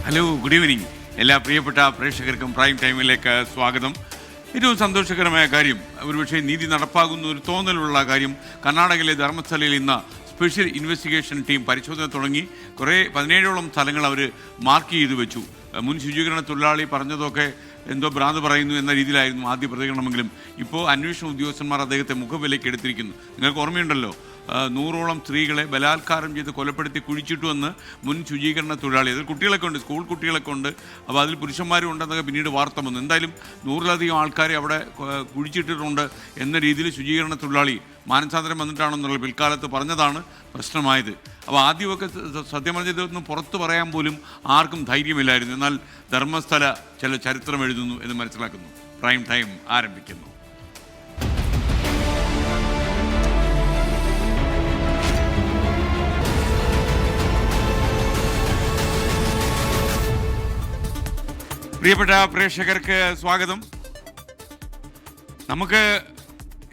Hello, good evening. എല്ലാ പ്രിയപ്പെട്ട പ്രേക്ഷകർക്കും പ്രൈം ടൈമിലേക്ക് സ്വാഗതം. ഏറ്റവും സന്തോഷകരമായ കാര്യം, ഒരുപക്ഷെ നീതി നടപ്പാകുന്ന ഒരു തോന്നലുള്ള കാര്യം, കർണാടകയിലെ ധർമ്മസ്ഥലയിൽ ഇന്ന് സ്പെഷ്യൽ ഇൻവെസ്റ്റിഗേഷൻ ടീം പരിശോധന തുടങ്ങി. 17ഓളം സ്ഥലങ്ങൾ അവർ മാർക്ക് ചെയ്തു വെച്ചു. മുൻ ശുചീകരണ തൊഴിലാളി പറഞ്ഞതൊക്കെ എന്തോ ഭ്രാന്ത് പറയുന്നു എന്ന രീതിയിലായിരുന്നു ആദ്യ പ്രതികരണമെങ്കിലും ഇപ്പോൾ അന്വേഷണ ഉദ്യോഗസ്ഥന്മാർ അദ്ദേഹത്തെ മുഖവിലേക്ക് എടുത്തിരിക്കുന്നു. നിങ്ങൾക്ക് ഓർമ്മയുണ്ടല്ലോ, 100ഓളം സ്ത്രീകളെ ബലാത്കാരം ചെയ്ത് കൊലപ്പെടുത്തി കുഴിച്ചിട്ടുവെന്ന് മുൻ ശുചീകരണ തൊഴിലാളി. അതിൽ കുട്ടികളൊക്കെ ഉണ്ട്, സ്കൂൾ കുട്ടികളൊക്കെ ഉണ്ട്. അപ്പോൾ അതിൽ പുരുഷന്മാരും ഉണ്ടെന്നൊക്കെ പിന്നീട് വാർത്ത വന്നു. എന്തായാലും 100ലധികം ആൾക്കാരെ അവിടെ കുഴിച്ചിട്ടിട്ടുണ്ട് എന്ന രീതിയിൽ ശുചീകരണ തൊഴിലാളി മാനസാന്തരം വന്നിട്ടാണെന്നുള്ള പിൽക്കാലത്ത് പറഞ്ഞതാണ് പ്രശ്നമായത്. അപ്പോൾ ആദ്യമൊക്കെ സത്യം പറഞ്ഞതൊന്നും പുറത്ത് പറയാൻ പോലും ആർക്കും ധൈര്യമില്ലായിരുന്നു. എന്നാൽ ധർമ്മസ്ഥല ചില ചരിത്രം എഴുതുന്നു എന്ന് മനസ്സിലാക്കുന്നു. പ്രൈം ടൈം ആരംഭിക്കുന്നു. പ്രിയപ്പെട്ട പ്രേക്ഷകർക്ക് സ്വാഗതം. നമുക്ക്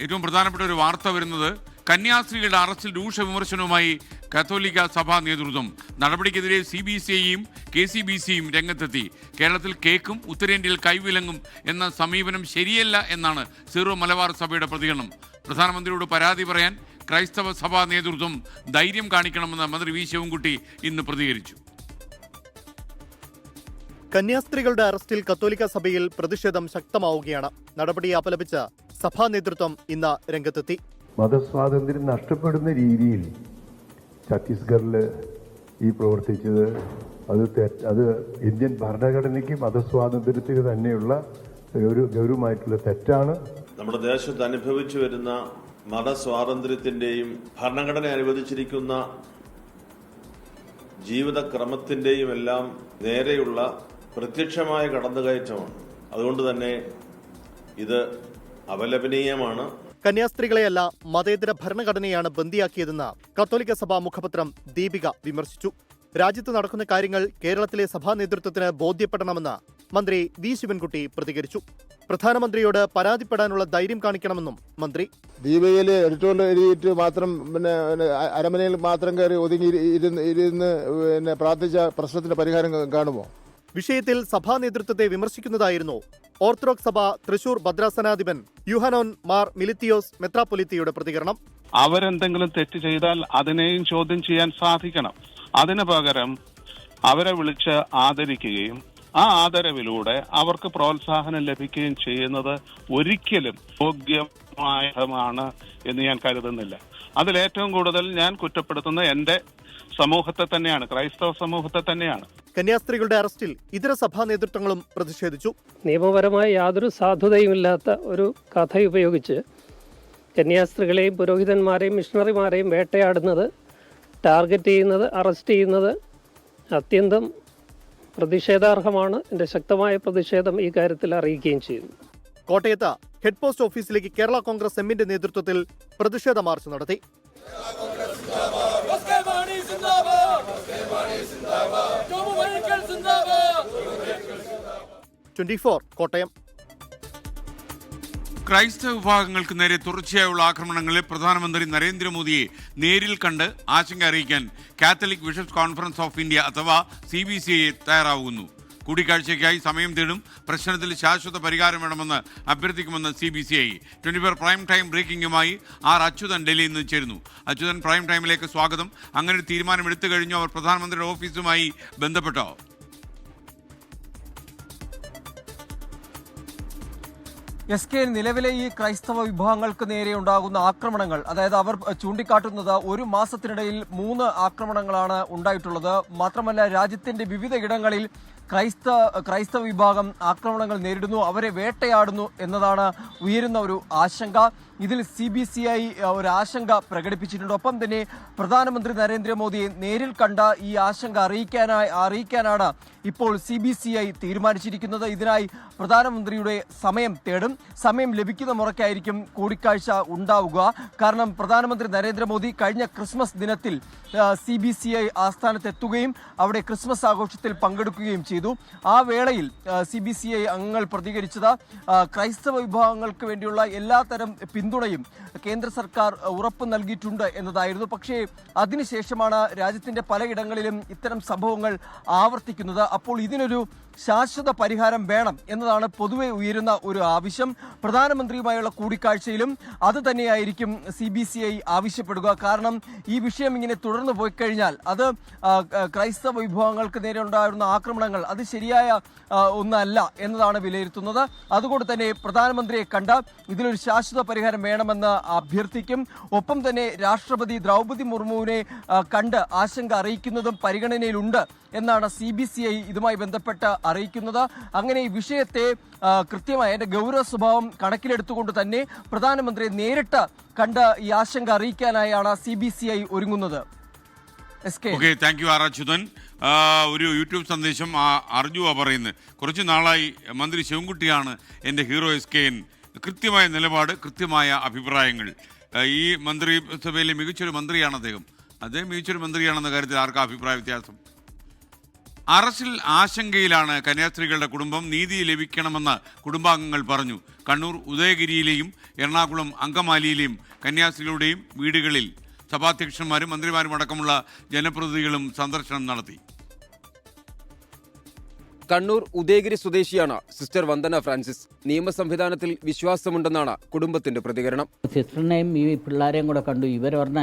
ഏറ്റവും പ്രധാനപ്പെട്ട ഒരു വാർത്ത വരുന്നത്, കന്യാസ്ത്രീകളുടെ അറസ്റ്റിൽ രൂക്ഷ വിമർശനവുമായി കത്തോലിക്ക സഭാ നേതൃത്വം. നടപടിക്കെതിരെ CBCIയും KCBCയും രംഗത്തെത്തി. കേരളത്തിൽ കേക്കും ഉത്തരേന്ത്യയിൽ കൈവിലങ്ങും എന്ന സമീപനം ശരിയല്ല എന്നാണ് സീറോ മലബാർ സഭയുടെ പ്രതികരണം. പ്രധാനമന്ത്രിയോട് പരാതി പറയാൻ ക്രൈസ്തവ സഭാ നേതൃത്വം ധൈര്യം കാണിക്കണമെന്ന് മന്ത്രി വി ശിവൻകുട്ടി ഇന്ന് പ്രതികരിച്ചു. കന്യാസ്ത്രീകളുടെ അറസ്റ്റിൽ കത്തോലിക്ക സഭയിൽ പ്രതിഷേധം ശക്തമാവുകയാണ്. നടപടിയെ അപലപിച്ച് സഭാ നേതൃത്വം ഇന്ന് രംഗത്തെത്തി. മതസ്വാതന്ത്ര്യം നഷ്ടപ്പെടുന്ന രീതിയിൽ ഛത്തീസ്ഗഡിൽ ഈ പ്രവർത്തിച്ചത് അത് ഇന്ത്യൻ ഭരണഘടനയ്ക്ക് മതസ്വാതന്ത്ര്യത്തിന് തന്നെയുള്ള ഒരു ഗൗരവമായിട്ടുള്ള തെറ്റാണ്. നമ്മുടെ ദേശത്ത് അനുഭവിച്ചു വരുന്ന മതസ്വാതന്ത്ര്യത്തിന്റെയും ഭരണഘടന അനുവദിച്ചിരിക്കുന്ന ജീവിതക്രമത്തിന്റെയും എല്ലാം നേരെയുള്ള പ്രത്യക്ഷമായ കടന്നുകയറ്റമാണ്. അതുകൊണ്ട് തന്നെ ഇത് അപലപനീയമാണ്. കന്യാസ്ത്രീകളെയല്ല, മതേതര ഭരണഘടനയാണ് ബന്ദിയാക്കിയതെന്ന് കത്തോലിക്ക സഭാ മുഖപത്രം ദീപിക വിമർശിച്ചു. രാജ്യത്ത് നടക്കുന്ന കാര്യങ്ങൾ കേരളത്തിലെ സഭാ നേതൃത്വത്തിന് ബോധ്യപ്പെടണമെന്ന് മന്ത്രി വി ശിവൻകുട്ടി പ്രതികരിച്ചു. പ്രധാനമന്ത്രിയോട് പരാതിപ്പെടാനുള്ള ധൈര്യം കാണിക്കണമെന്നും മന്ത്രി. ദീപികയിൽ എഡിറ്റോറിയൽ എഴുതിയിട്ട് മാത്രം അരമനയിൽ മാത്രം കയറി ഒതുങ്ങി ഇരുന്ന് പ്രാർത്ഥിച്ച പ്രശ്നത്തിന്റെ പരിഹാരം കാണുമോ? വിഷയത്തിൽ സഭാ നേതൃത്വത്തെ വിമർശിക്കുന്നതായിരുന്നു ഓർത്തഡോക്സ് സഭ തൃശൂർ ഭദ്രാസനാധിപൻ യുഹാനോൻ മാർ മിലിത്തിയോസ് മെത്രാപ്പൊലിത്തയുടെ പ്രതികരണം. അവരെന്തെങ്കിലും തെറ്റ് ചെയ്താൽ അതിനെയും ചോദ്യം ചെയ്യാൻ സാധിക്കണം. അതിനു പകരം അവരെ വിളിച്ച് ആദരിക്കുകയും ആ ആദരവിലൂടെ അവർക്ക് പ്രോത്സാഹനം ലഭിക്കുകയും ചെയ്യുന്നത് ഒരിക്കലും യോഗ്യമായതാണ് എന്ന് ഞാൻ കരുതുന്നില്ല. അതിലേറ്റവും കൂടുതൽ ഞാൻ കുറ്റപ്പെടുത്തുന്ന എന്റെ സമൂഹത്തെ തന്നെയാണ്, ക്രൈസ്തവ സമൂഹത്തെ തന്നെയാണ്. കന്യാസ്ത്രീകളുടെ അറസ്റ്റിൽ ഇതര സഭാ നേതൃത്വങ്ങളും പ്രതിഷേധിച്ചു. നിയമപരമായ യാതൊരു സാധുതയുമില്ലാത്ത ഒരു കഥ ഉപയോഗിച്ച് കന്യാസ്ത്രീകളെയും പുരോഹിതന്മാരെയും മിഷണറിമാരെയും വേട്ടയാടുന്നത്, ടാർഗറ്റ് ചെയ്യുന്നത്, അറസ്റ്റ് ചെയ്യുന്നത് അത്യന്തം പ്രതിഷേധാർഹമാണ്. എൻ്റെ ശക്തമായ പ്രതിഷേധം ഈ കാര്യത്തിൽ അറിയിക്കുകയും ചെയ്യുന്നു. കോട്ടയത്ത് ഹെഡ് പോസ്റ്റ് ഓഫീസിലേക്ക് കേരള കോൺഗ്രസ് എമ്മിന്റെ നേതൃത്വത്തിൽ പ്രതിഷേധ മാർച്ച് നടത്തി. 24 കോട്ടയം. ക്രൈസ്തവ വിഭാഗങ്ങൾക്ക് നേരെ തുടർച്ചയായുള്ള ആക്രമണങ്ങളിൽ പ്രധാനമന്ത്രി നരേന്ദ്രമോദിയെ നേരിൽ കണ്ട് ആശങ്ക അറിയിക്കാൻ Catholic bishops conference of India അഥവാ CBCI തയ്യാറാവുന്നു. കൂടിക്കാഴ്ചയ്ക്കായി സമയം തേടും. പ്രശ്നത്തിൽ ശാശ്വത പരിഹാരം വേണമെന്ന് അഭ്യർത്ഥിക്കുമെന്ന് CBCI. 24 പ്രൈം ടൈം ബ്രേക്കിംഗുമായി അച്യുതൻ ഡൽഹിയിൽ നിന്ന് ചേരുന്നു. അച്യുതൻ, പ്രൈം ടൈമിലേക്ക് സ്വാഗതം. അങ്ങനെ ഒരു തീരുമാനം എടുത്തു കഴിഞ്ഞു? അവർ പ്രധാനമന്ത്രിയുടെ ഓഫീസുമായി ബന്ധപ്പെട്ടോ? SK, നിലവിലെ ഈ ക്രൈസ്തവ വിഭാഗങ്ങൾക്ക് നേരെ ഉണ്ടാകുന്ന ആക്രമണങ്ങൾ, അതായത് അവർ ചൂണ്ടിക്കാട്ടുന്നത് ഒരു മാസത്തിനിടയിൽ 3 ആക്രമണങ്ങളാണ് ഉണ്ടായിട്ടുള്ളത്. മാത്രമല്ല, രാജ്യത്തിന്റെ വിവിധ ഇടങ്ങളിൽ ക്രൈസ്തവ വിഭാഗം ആക്രമണങ്ങൾ നേരിടുന്നു, അവരെ വേട്ടയാടുന്നു എന്നതാണ് ഉയരുന്ന ഒരു ആശങ്ക. ഇതിൽ CBCI ഒരു ആശങ്ക പ്രകടിപ്പിച്ചിട്ടുണ്ട്. ഒപ്പം തന്നെ പ്രധാനമന്ത്രി നരേന്ദ്രമോദിയെ നേരിൽ കണ്ട ഈ ആശങ്ക അറിയിക്കാനാണ് ഇപ്പോൾ CBCI തീരുമാനിച്ചിരിക്കുന്നത്. ഇതിനായി പ്രധാനമന്ത്രിയുടെ സമയം തേടും. സമയം ലഭിക്കുന്ന മുറയ്ക്കായിരിക്കും കൂടിക്കാഴ്ച ഉണ്ടാവുക. കാരണം പ്രധാനമന്ത്രി നരേന്ദ്രമോദി കഴിഞ്ഞ ക്രിസ്മസ് ദിനത്തിൽ CBCI ആസ്ഥാനത്തെത്തുകയും അവിടെ ക്രിസ്മസ് ആഘോഷത്തിൽ പങ്കെടുക്കുകയും ചെയ്തു. ആ വേളയിൽ CBCI അംഗങ്ങൾ പ്രതികരിച്ചത് ക്രൈസ്തവ വിഭാഗങ്ങൾക്ക് വേണ്ടിയുള്ള എല്ലാത്തരം പിന്തുണയും കേന്ദ്ര സർക്കാർ ഉറപ്പ് നൽകിയിട്ടുണ്ട് എന്നതായിരുന്നു. പക്ഷേ അതിനുശേഷമാണ് രാജ്യത്തിന്റെ പലയിടങ്ങളിലും ഇത്തരം സംഭവങ്ങൾ ആവർത്തിക്കുന്നത്. അപ്പോൾ ഇതിനൊരു ശാശ്വത പരിഹാരം വേണം എന്നതാണ് പൊതുവെ ഉയരുന്ന ഒരു ആവശ്യം. പ്രധാനമന്ത്രിയുമായുള്ള കൂടിക്കാഴ്ചയിലും അത് തന്നെയായിരിക്കും CBCI ആവശ്യപ്പെടുക. കാരണം ഈ വിഷയം ഇങ്ങനെ തുടർന്നു പോയി കഴിഞ്ഞാൽ അത് ക്രൈസ്തവ വിഭാഗങ്ങൾക്ക് നേരെ ഉണ്ടായിരുന്ന ആക്രമണങ്ങൾ അത് ശരിയായ ഒന്നല്ല എന്നതാണ് വിലയിരുത്തുന്നത്. അതുകൊണ്ട് തന്നെ പ്രധാനമന്ത്രിയെ കണ്ട ഇതിലൊരു ശാശ്വത പരിഹാരം വേണമെന്ന് അഭ്യർത്ഥിക്കും. ഒപ്പം തന്നെ രാഷ്ട്രപതി ദ്രൗപദി മുർമുവിനെ കണ്ട് ആശങ്ക അറിയിക്കുന്നതും പരിഗണനയിലുണ്ട് എന്നാണ് CBCI ഇതുമായി ബന്ധപ്പെട്ട് അറിയിക്കുന്നത്. അങ്ങനെ ഈ വിഷയത്തെ കൃത്യമായ അതിന്റെ ഗൗരവ സ്വഭാവം കണക്കിലെടുത്തുകൊണ്ട് തന്നെ പ്രധാനമന്ത്രിയെ നേരിട്ട് കണ്ട് ഈ ആശങ്ക അറിയിക്കാനായാണ് CBCI ഒരുങ്ങുന്നത്. Okay, thank you are Achuthan. ഒരു യൂട്യൂബ് സന്ദേശം അർജുവ പറയുന്നത്, കുറച്ച് നാളായി മന്ത്രി ശിവൻകുട്ടിയാണ് എൻ്റെ ഹീറോ SKN. കൃത്യമായ നിലപാട്, കൃത്യമായ അഭിപ്രായങ്ങൾ. ഈ മന്ത്രിസഭയിലെ മികച്ചൊരു മന്ത്രിയാണ് അദ്ദേഹം മികച്ചൊരു മന്ത്രിയാണെന്ന കാര്യത്തിൽ ആർക്കാ അഭിപ്രായ വ്യത്യാസം? അറസ്റ്റിൽ ആശങ്കയിലാണ് കന്യാസ്ത്രീകളുടെ കുടുംബം. നീതി ലഭിക്കണമെന്ന് കുടുംബാംഗങ്ങൾ പറഞ്ഞു. കണ്ണൂർ ഉദയഗിരിയിലെയും എറണാകുളം അങ്കമാലിയിലെയും കന്യാസ്ത്രീകളുടെയും വീടുകളിൽ സഭാധ്യക്ഷന്മാരും മന്ത്രിമാരും അടക്കമുള്ള ജനപ്രതിനിധികളും സന്ദർശനം നടത്തി. കണ്ണൂർ ഉദയഗിരി സ്വദേശിയാണ് സിസ്റ്റർ വന്ദന ഫ്രാൻസിസ്. നിയമ സംവിധാനത്തിൽ വിശ്വാസമുണ്ടെന്നാണ് കുടുംബത്തിന്റെ പ്രതികരണം. സിസ്റ്ററിനെയും ഈ പിള്ളേരെയും കൂടെ കണ്ടു. ഇവർ പറഞ്ഞ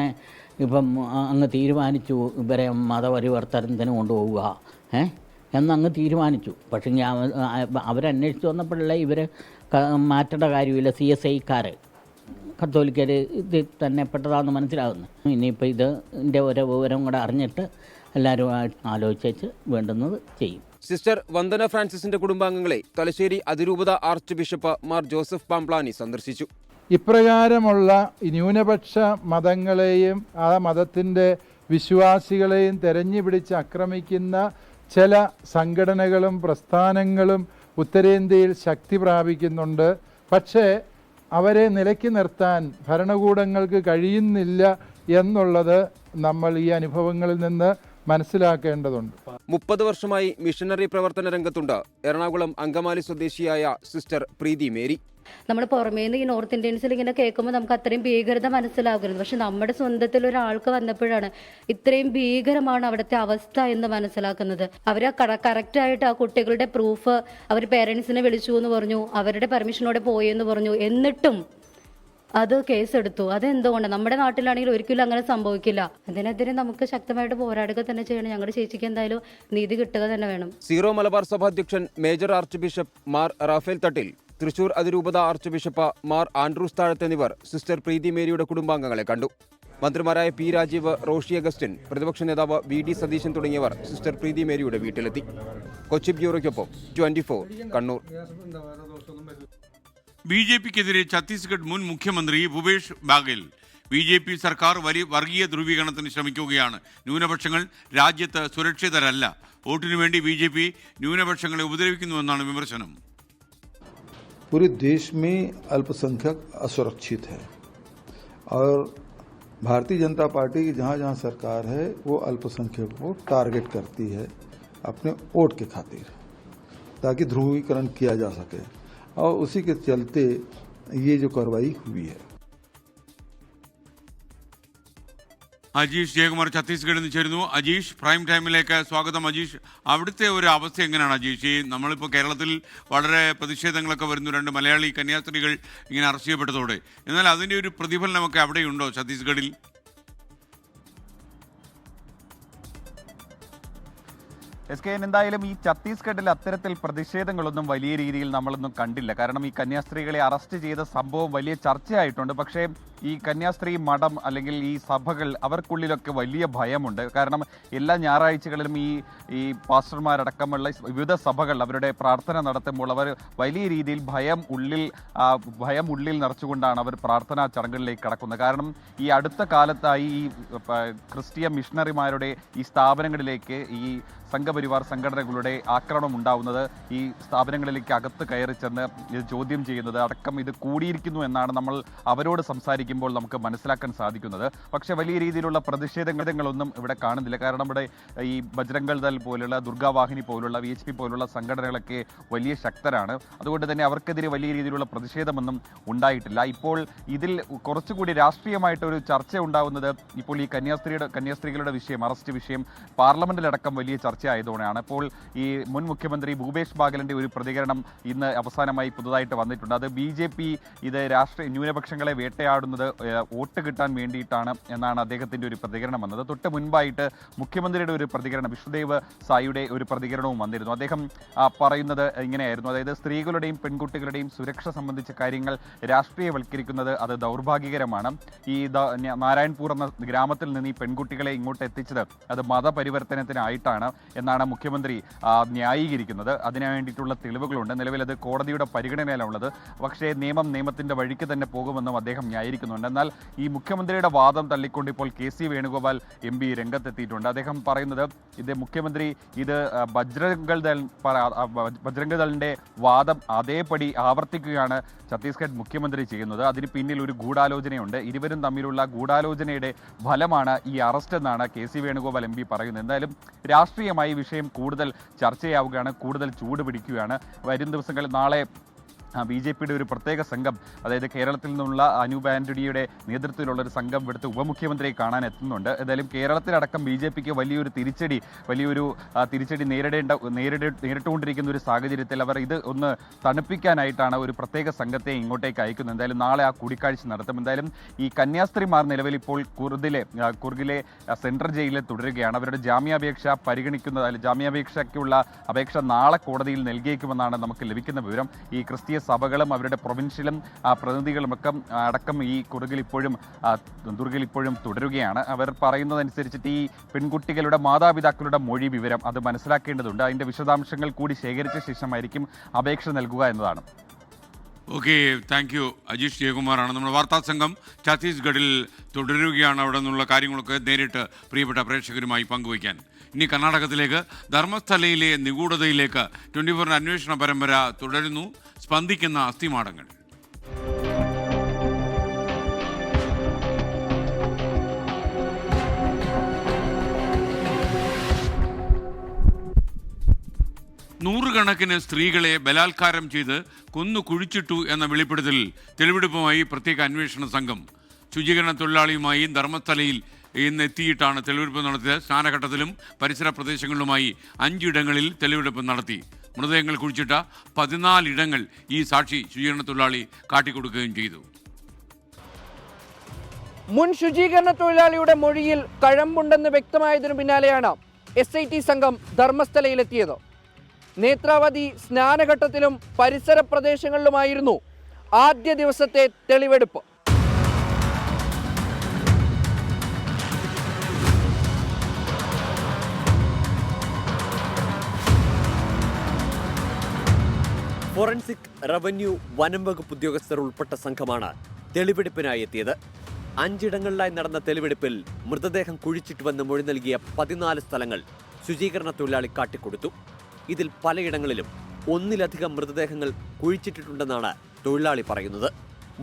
ഇപ്പം അങ്ങ് തീരുമാനിച്ചു ഇവരെ മതപരിവർത്തനത്തിന് കൊണ്ടുപോവുക എന്നങ്ങ് തീരുമാനിച്ചു. പക്ഷേ അവരന്വേഷിച്ച് വന്നപ്പോഴല്ലേ ഇവർ മാറ്റേണ്ട കാര്യമില്ല, CSIക്കാർ കത്തോലിക്കർ ഇത് തന്നെ പെട്ടതാണെന്ന് മനസ്സിലാകുന്നു. ഇനിയിപ്പോൾ ഇതിൻ്റെ ഓരോ വിവരം കൂടെ അറിഞ്ഞിട്ട് എല്ലാവരും ആലോചിച്ച് വേണ്ടുന്നത് ചെയ്യും. സിസ്റ്റർ വന്ദന ഫ്രാൻസിസിന്റെ കുടുംബാംഗങ്ങളെ തലശ്ശേരി അതിരൂപത archbishop Mar Joseph Pamplany സന്ദർശിച്ചു. ഇപ്രകാരമുള്ള ന്യൂനപക്ഷ മതങ്ങളെയും ആ മതത്തിൻ്റെ വിശ്വാസികളെയും തെരഞ്ഞുപിടിച്ച് ആക്രമിക്കുന്ന ചില സംഘടനകളും പ്രസ്ഥാനങ്ങളും ഉത്തരേന്ത്യയിൽ ശക്തി പ്രാപിക്കുന്നുണ്ട്. പക്ഷേ അവരെ നിലയ്ക്ക് നിർത്താൻ ഭരണകൂടങ്ങൾക്ക് കഴിയുന്നില്ല എന്നുള്ളത് നമ്മൾ ഈ അനുഭവങ്ങളിൽ നിന്ന് മനസ്സിലാക്കേണ്ടതുണ്ട്. 30 വർഷമായി മിഷനറി പ്രവർത്തന രംഗത്തുണ്ട് എറണാകുളം അങ്കമാലി സ്വദേശിയായ സിസ്റ്റർ പ്രീതി മേരി. നമ്മൾ പുറമേ നിന്ന് ഈ നോർത്ത് ഇന്ത്യൻസിൽ ഇങ്ങനെ കേൾക്കുമ്പോൾ നമുക്ക് അത്രയും ഭീകരത മനസ്സിലാകരുത്. പക്ഷെ നമ്മുടെ സ്വന്തത്തിൽ ഒരാൾക്ക് വന്നപ്പോഴാണ് ഇത്രയും ഭീകരമാണ് അവിടുത്തെ അവസ്ഥ എന്ന് മനസ്സിലാക്കുന്നത്. അവർ കറക്റ്റായിട്ട് ആ കുട്ടികളുടെ പ്രൂഫ് അവർ പേരൻസിനെ വിളിച്ചു എന്ന് പറഞ്ഞു, അവരുടെ പെർമിഷനോടെ പോയെന്ന് പറഞ്ഞു. എന്നിട്ടും അത് കേസെടുത്തു. അതെന്തുകൊണ്ട്? നമ്മുടെ നാട്ടിലാണെങ്കിൽ ഒരിക്കലും അങ്ങനെ സംഭവിക്കില്ല. അതിനെതിരെ നമുക്ക് ശക്തമായിട്ട് പോരാടുക തന്നെ ചെയ്യണം. ഞങ്ങളുടെ ചേച്ചിക്ക് എന്തായാലും നീതി കിട്ടുക തന്നെ വേണം. സീറോ മലബാർ സഭാധ്യക്ഷൻ major archbishop Mar Raphael Thattil, Thrissur അതിരൂപത ആർച്ച് ബിഷപ്പ് മാർ ആൻഡ്രൂസ് താഴത്ത് എന്നിവർ സിസ്റ്റർ പ്രീതി മേരിയുടെ കുടുംബാംഗങ്ങളെ കണ്ടു. മന്ത്രിമാരായ P രാജീവ്, റോഷി അഗസ്റ്റിൻ, പ്രതിപക്ഷ നേതാവ് VD സതീശൻ തുടങ്ങിയവർ സിസ്റ്റർ പ്രീതി മേരിയുടെ വീട്ടിലെത്തി. കൊച്ചി ബ്യൂറോയ്ക്കൊപ്പം 24 കണ്ണൂർ. BJPക്കെതിരെ ഛത്തീസ്ഗഡ് മുൻ മുഖ്യമന്ത്രി ഭൂപേഷ് ബാഗേൽ. BJP സർക്കാർ വർഗീയ ധ്രുവീകരണത്തിന് ശ്രമിക്കുകയാണ്. ന്യൂനപക്ഷങ്ങൾ രാജ്യത്ത് സുരക്ഷിതരല്ല. വോട്ടിനു വേണ്ടി BJP ന്യൂനപക്ഷങ്ങളെ ഉപദ്രവിക്കുന്നുവെന്നാണ് വിമർശനം. पूरे देश में अल्पसंख्यक असुरक्षित है और भारतीय जनता पार्टी की जहाँ जहाँ सरकार है वो अल्पसंख्यकों को टारगेट करती है अपने वोट के खातिर, ताकि ध्रुवीकरण किया जा सके और उसी के चलते ये जो कार्रवाई हुई है. അജീഷ് ജയകുമാർ ഛത്തീസ്ഗഡിൽ നിന്ന് ചേരുന്നു. അജീഷ്, പ്രൈം ടൈമിലേക്ക് സ്വാഗതം. അജീഷ്, അവിടുത്തെ ഒരു അവസ്ഥ എങ്ങനെയാണ് അജീഷ്? ഈ നമ്മളിപ്പോൾ കേരളത്തിൽ വളരെ പ്രതിഷേധങ്ങളൊക്കെ വരുന്നു, 2 മലയാളി കന്യാസ്ത്രീകൾ ഇങ്ങനെ അറസ്റ്റ് ചെയ്യപ്പെട്ടതോടെ. എന്നാൽ അതിൻ്റെ ഒരു പ്രതിഫലനമൊക്കെ അവിടെയുണ്ടോ ഛത്തീസ്ഗഡിൽ? എന്തായാലും ഈ ഛത്തീസ്ഗഡിൽ അത്തരത്തിൽ പ്രതിഷേധങ്ങളൊന്നും വലിയ രീതിയിൽ നമ്മളൊന്നും കണ്ടില്ല. കാരണം ഈ കന്യാസ്ത്രീകളെ അറസ്റ്റ് ചെയ്ത സംഭവം വലിയ ചർച്ചയായിട്ടുണ്ട്. പക്ഷേ ഈ കന്യാസ്ത്രീ മഠം അല്ലെങ്കിൽ ഈ സഭകൾ അവർക്കുള്ളിലൊക്കെ വലിയ ഭയമുണ്ട്. കാരണം എല്ലാ ഞായറാഴ്ചകളിലും ഈ പാസ്റ്റർമാരടക്കമുള്ള വിവിധ സഭകൾ അവരുടെ പ്രാർത്ഥന നടത്തുമ്പോൾ അവർ വലിയ രീതിയിൽ ഭയം ഉള്ളിൽ നിറച്ചുകൊണ്ടാണ് അവർ പ്രാർത്ഥനാ ചടങ്ങുകളിലേക്ക് കടക്കുന്നത്. കാരണം ഈ അടുത്ത കാലത്തായി ഈ ക്രിസ്ത്യൻ മിഷണറിമാരുടെ ഈ സ്ഥാപനങ്ങളിലേക്ക് ഈ സംഘപരിവാർ സംഘപരിവാർ സംഘടനകളുടെ ആക്രമണം ഉണ്ടാവുന്നത്, ഈ സ്ഥാപനങ്ങളിലേക്ക് അകത്ത് കയറി ചെന്ന് ഇത് ചോദ്യം ചെയ്യുന്നത് അടക്കം ഇത് കൂടിയിരിക്കുന്നു എന്നാണ് നമ്മൾ അവരോട് സംസാരിക്കുമ്പോൾ നമുക്ക് മനസ്സിലാക്കാൻ സാധിക്കുന്നത്. പക്ഷേ വലിയ രീതിയിലുള്ള പ്രതിഷേധങ്ങളൊന്നും ഇവിടെ കാണുന്നില്ല. കാരണം ഇവിടെ ഈ ബജ്രംഗ് ദൾ പോലുള്ള, ദുർഗാവാഹിനി പോലുള്ള, VHP പോലുള്ള സംഘടനകളൊക്കെ വലിയ ശക്തരാണ്. അതുകൊണ്ട് തന്നെ അവർക്കെതിരെ വലിയ രീതിയിലുള്ള പ്രതിഷേധമൊന്നും ഉണ്ടായിട്ടില്ല. ഇപ്പോൾ ഇതിൽ കുറച്ചുകൂടി രാഷ്ട്രീയമായിട്ടൊരു ചർച്ച ഉണ്ടാവുന്നത് ഇപ്പോൾ ഈ കന്യാസ്ത്രീകളുടെ വിഷയം, അറസ്റ്റ് വിഷയം പാർലമെന്റിലടക്കം വലിയ ചർച്ചയായതോടെയാണ്. ഇപ്പോൾ ഈ മുൻ മുഖ്യമന്ത്രി ഭൂപേഷ് ബാഗലിന്റെ ഒരു പ്രതികരണം ഇന്ന് അവസാനമായി പുതുതായിട്ട് വന്നിട്ടുണ്ട്. അത് BJP ഇത് രാഷ്ട്രീയ ന്യൂനപക്ഷങ്ങളെ വേട്ടയാടുന്നത് വോട്ട് കിട്ടാൻ വേണ്ടിയിട്ടാണ് എന്നാണ് അദ്ദേഹത്തിന്റെ ഒരു പ്രതികരണം വന്നത്. തൊട്ട് മുൻപായിട്ട് മുഖ്യമന്ത്രിയുടെ ഒരു പ്രതികരണം, വിഷ്ണുദേവ് സായിയുടെ ഒരു പ്രതികരണവും വന്നിരുന്നു. അദ്ദേഹം പറയുന്നത് ഇങ്ങനെയായിരുന്നു, അതായത് സ്ത്രീകളുടെയും പെൺകുട്ടികളുടെയും സുരക്ഷ സംബന്ധിച്ച കാര്യങ്ങൾ രാഷ്ട്രീയവൽക്കരിക്കുന്നത് അത് ദൗർഭാഗ്യകരമാണ്. ഈ നാരായൺപൂർ എന്ന ഗ്രാമത്തിൽ നിന്ന് ഈ പെൺകുട്ടികളെ ഇങ്ങോട്ട് എത്തിച്ചത് അത് മതപരിവർത്തനത്തിനായിട്ടാണ് എന്നാണ് മുഖ്യമന്ത്രി ന്യായീകരിക്കുന്നത്. അതിനു വേണ്ടിയിട്ടുള്ള തെളിവുകളുണ്ട്. നിലവിൽ അത് കോടതിയുടെ പരിഗണനയിലുള്ളത്. പക്ഷേ നിയമത്തിന്റെ വഴിക്ക് തന്നെ പോകുമെന്നും അദ്ദേഹം ന്യായീകരിക്കുന്നുണ്ട്. എന്നാൽ ഈ മുഖ്യമന്ത്രിയുടെ വാദം തള്ളിക്കൊണ്ട് ഇപ്പോൾ KC വേണുഗോപാൽ MP രംഗത്തെത്തിയിട്ടുണ്ട്. അദ്ദേഹം പറയുന്നത് മുഖ്യമന്ത്രി ഇത് ബജ്രംഗ് ദളിന്റെ വാദം അതേപടി ആവർത്തിക്കുകയാണ് ഛത്തീസ്ഗഡ് മുഖ്യമന്ത്രി ചെയ്യുന്നത്. അതിന് പിന്നിൽ ഒരു ഗൂഢാലോചനയുണ്ട്. ഇരുവരും തമ്മിലുള്ള ഗൂഢാലോചനയുടെ ഫലമാണ് ഈ അറസ്റ്റ് എന്നാണ് KC വേണുഗോപാൽ MP പറയുന്നത്. എന്തായാലും രാഷ്ട്രീയമായി വിഷയം കൂടുതൽ ചർച്ചയാവുകയാണ്, കൂടുതൽ ചൂട് പിടിക്കുകയാണ്. വരും ദിവസങ്ങളിൽ നാളെ BJPയുടെ ഒരു പ്രത്യേക സംഘം, അതായത് കേരളത്തിൽ നിന്നുള്ള അനൂപ് ആന്റണിയുടെ നേതൃത്വത്തിലുള്ള ഒരു സംഘം ഇവിടുത്തെ ഉപമുഖ്യമന്ത്രിയെ കാണാൻ എത്തുന്നുണ്ട്. ഏതായാലും കേരളത്തിലടക്കം BJPക്ക് വലിയൊരു തിരിച്ചടി നേരിട്ടുകൊണ്ടിരിക്കുന്ന ഒരു സാഹചര്യത്തിൽ അവർ ഇത് ഒന്ന് തണുപ്പിക്കാനായിട്ടാണ് ഒരു പ്രത്യേക സംഘത്തെ ഇങ്ങോട്ടേക്ക് അയക്കുന്നത്. എന്തായാലും നാളെ ആ കൂടിക്കാഴ്ച നടത്തും. എന്തായാലും ഈ കന്യാസ്ത്രീമാർ നിലവിൽ ഇപ്പോൾ കുർഗിലെ സെൻട്രൽ ജയിലിൽ തുടരുകയാണ്. അവരുടെ ജാമ്യാപേക്ഷ ജാമ്യാപേക്ഷയ്ക്കുള്ള അപേക്ഷ നാളെ കോടതിയിൽ നൽകിയേക്കുമെന്നാണ് നമുക്ക് ലഭിക്കുന്ന വിവരം. ഈ ക്രിസ്തീയ സഭകളും അവരുടെ പ്രൊവിൻഷ്യലും പ്രതിനിധികളുമൊക്കെ അടക്കം ഈ ദുർഗിൽ ഇപ്പോഴും തുടരുകയാണ്. അവർ പറയുന്നതനുസരിച്ചിട്ട് ഈ പെൺകുട്ടികളുടെ മാതാപിതാക്കളുടെ മൊഴി വിവരം അത് മനസ്സിലാക്കേണ്ടതുണ്ട്. അതിന്റെ വിശദാംശങ്ങൾ കൂടി ശേഖരിച്ച ശേഷമായിരിക്കും അപേക്ഷ നൽകുക എന്നതാണ്. Okay, thank you. അജീഷ് ജയകുമാറാണ് നമ്മുടെ വാർത്താ സംഘം ഛത്തീസ്ഗഡിൽ തുടരുകയാണ്. അവിടെ നിന്നുള്ള കാര്യങ്ങളൊക്കെ നേരിട്ട് പ്രിയപ്പെട്ട പ്രേക്ഷകരുമായി പങ്കുവയ്ക്കാൻ. ഇനി കർണാടകത്തിലേക്ക്, ധർമ്മസ്ഥലയിലെ നിഗൂഢതയിലേക്ക് 24 അന്വേഷണ പരമ്പര തുടരുന്നു. സ്പന്ദിക്കുന്ന അസ്ഥിമാടങ്ങൾ. നൂറുകണക്കിന് സ്ത്രീകളെ ബലാത്കാരം ചെയ്ത് കൊന്നു കുഴിച്ചിട്ടു എന്ന വെളിപ്പെടുത്തൽ തെളിവെടുപ്പുമായി പ്രത്യേക അന്വേഷണ സംഘം ശുചീകരണ തൊഴിലാളിയുമായി ധർമ്മസ്ഥലയിൽ ഇന്ന് എത്തിയിട്ടാണ് തെളിവെടുപ്പ് നടത്തിയത്. സ്നാനഘട്ടത്തിലും പരിസര പ്രദേശങ്ങളിലുമായി 5 ഇടങ്ങളിൽ തെളിവെടുപ്പ് നടത്തി. മൃതദേഹങ്ങൾ കുഴിച്ചിട്ട 14 ഇടങ്ങൾ ഈ സാക്ഷി ശുചീകരണ തൊഴിലാളി കാട്ടിക്കൊടുക്കുകയും ചെയ്തു. മുൻ ശുചീകരണ തൊഴിലാളിയുടെ മൊഴിയിൽ കഴമ്പുണ്ടെന്ന് വ്യക്തമായതിനു പിന്നാലെയാണ് SIT സംഘം ധർമ്മസ്ഥലയിലെത്തിയത്. നേത്രാവതി സ്നാനഘട്ടത്തിലും പരിസര പ്രദേശങ്ങളിലുമായിരുന്നു ആദ്യ ദിവസത്തെ തെളിവെടുപ്പ്. ഫോറൻസിക്, റവന്യൂ, വനം വകുപ്പ് ഉദ്യോഗസ്ഥർ ഉൾപ്പെട്ട സംഘമാണ് തെളിവെടുപ്പിനായി എത്തിയത്. 5 ഇടങ്ങളിലായി നടന്ന തെളിവെടുപ്പിൽ മൃതദേഹം കുഴിച്ചിട്ടുവെന്ന് മൊഴി നൽകിയ 14 സ്ഥലങ്ങൾ ശുചീകരണ തൊഴിലാളി കാട്ടിക്കൊടുത്തു. ഇതിൽ പലയിടങ്ങളിലും ഒന്നിലധികം മൃതദേഹങ്ങൾ കുഴിച്ചിട്ടിട്ടുണ്ടെന്നാണ് തൊഴിലാളി പറയുന്നത്.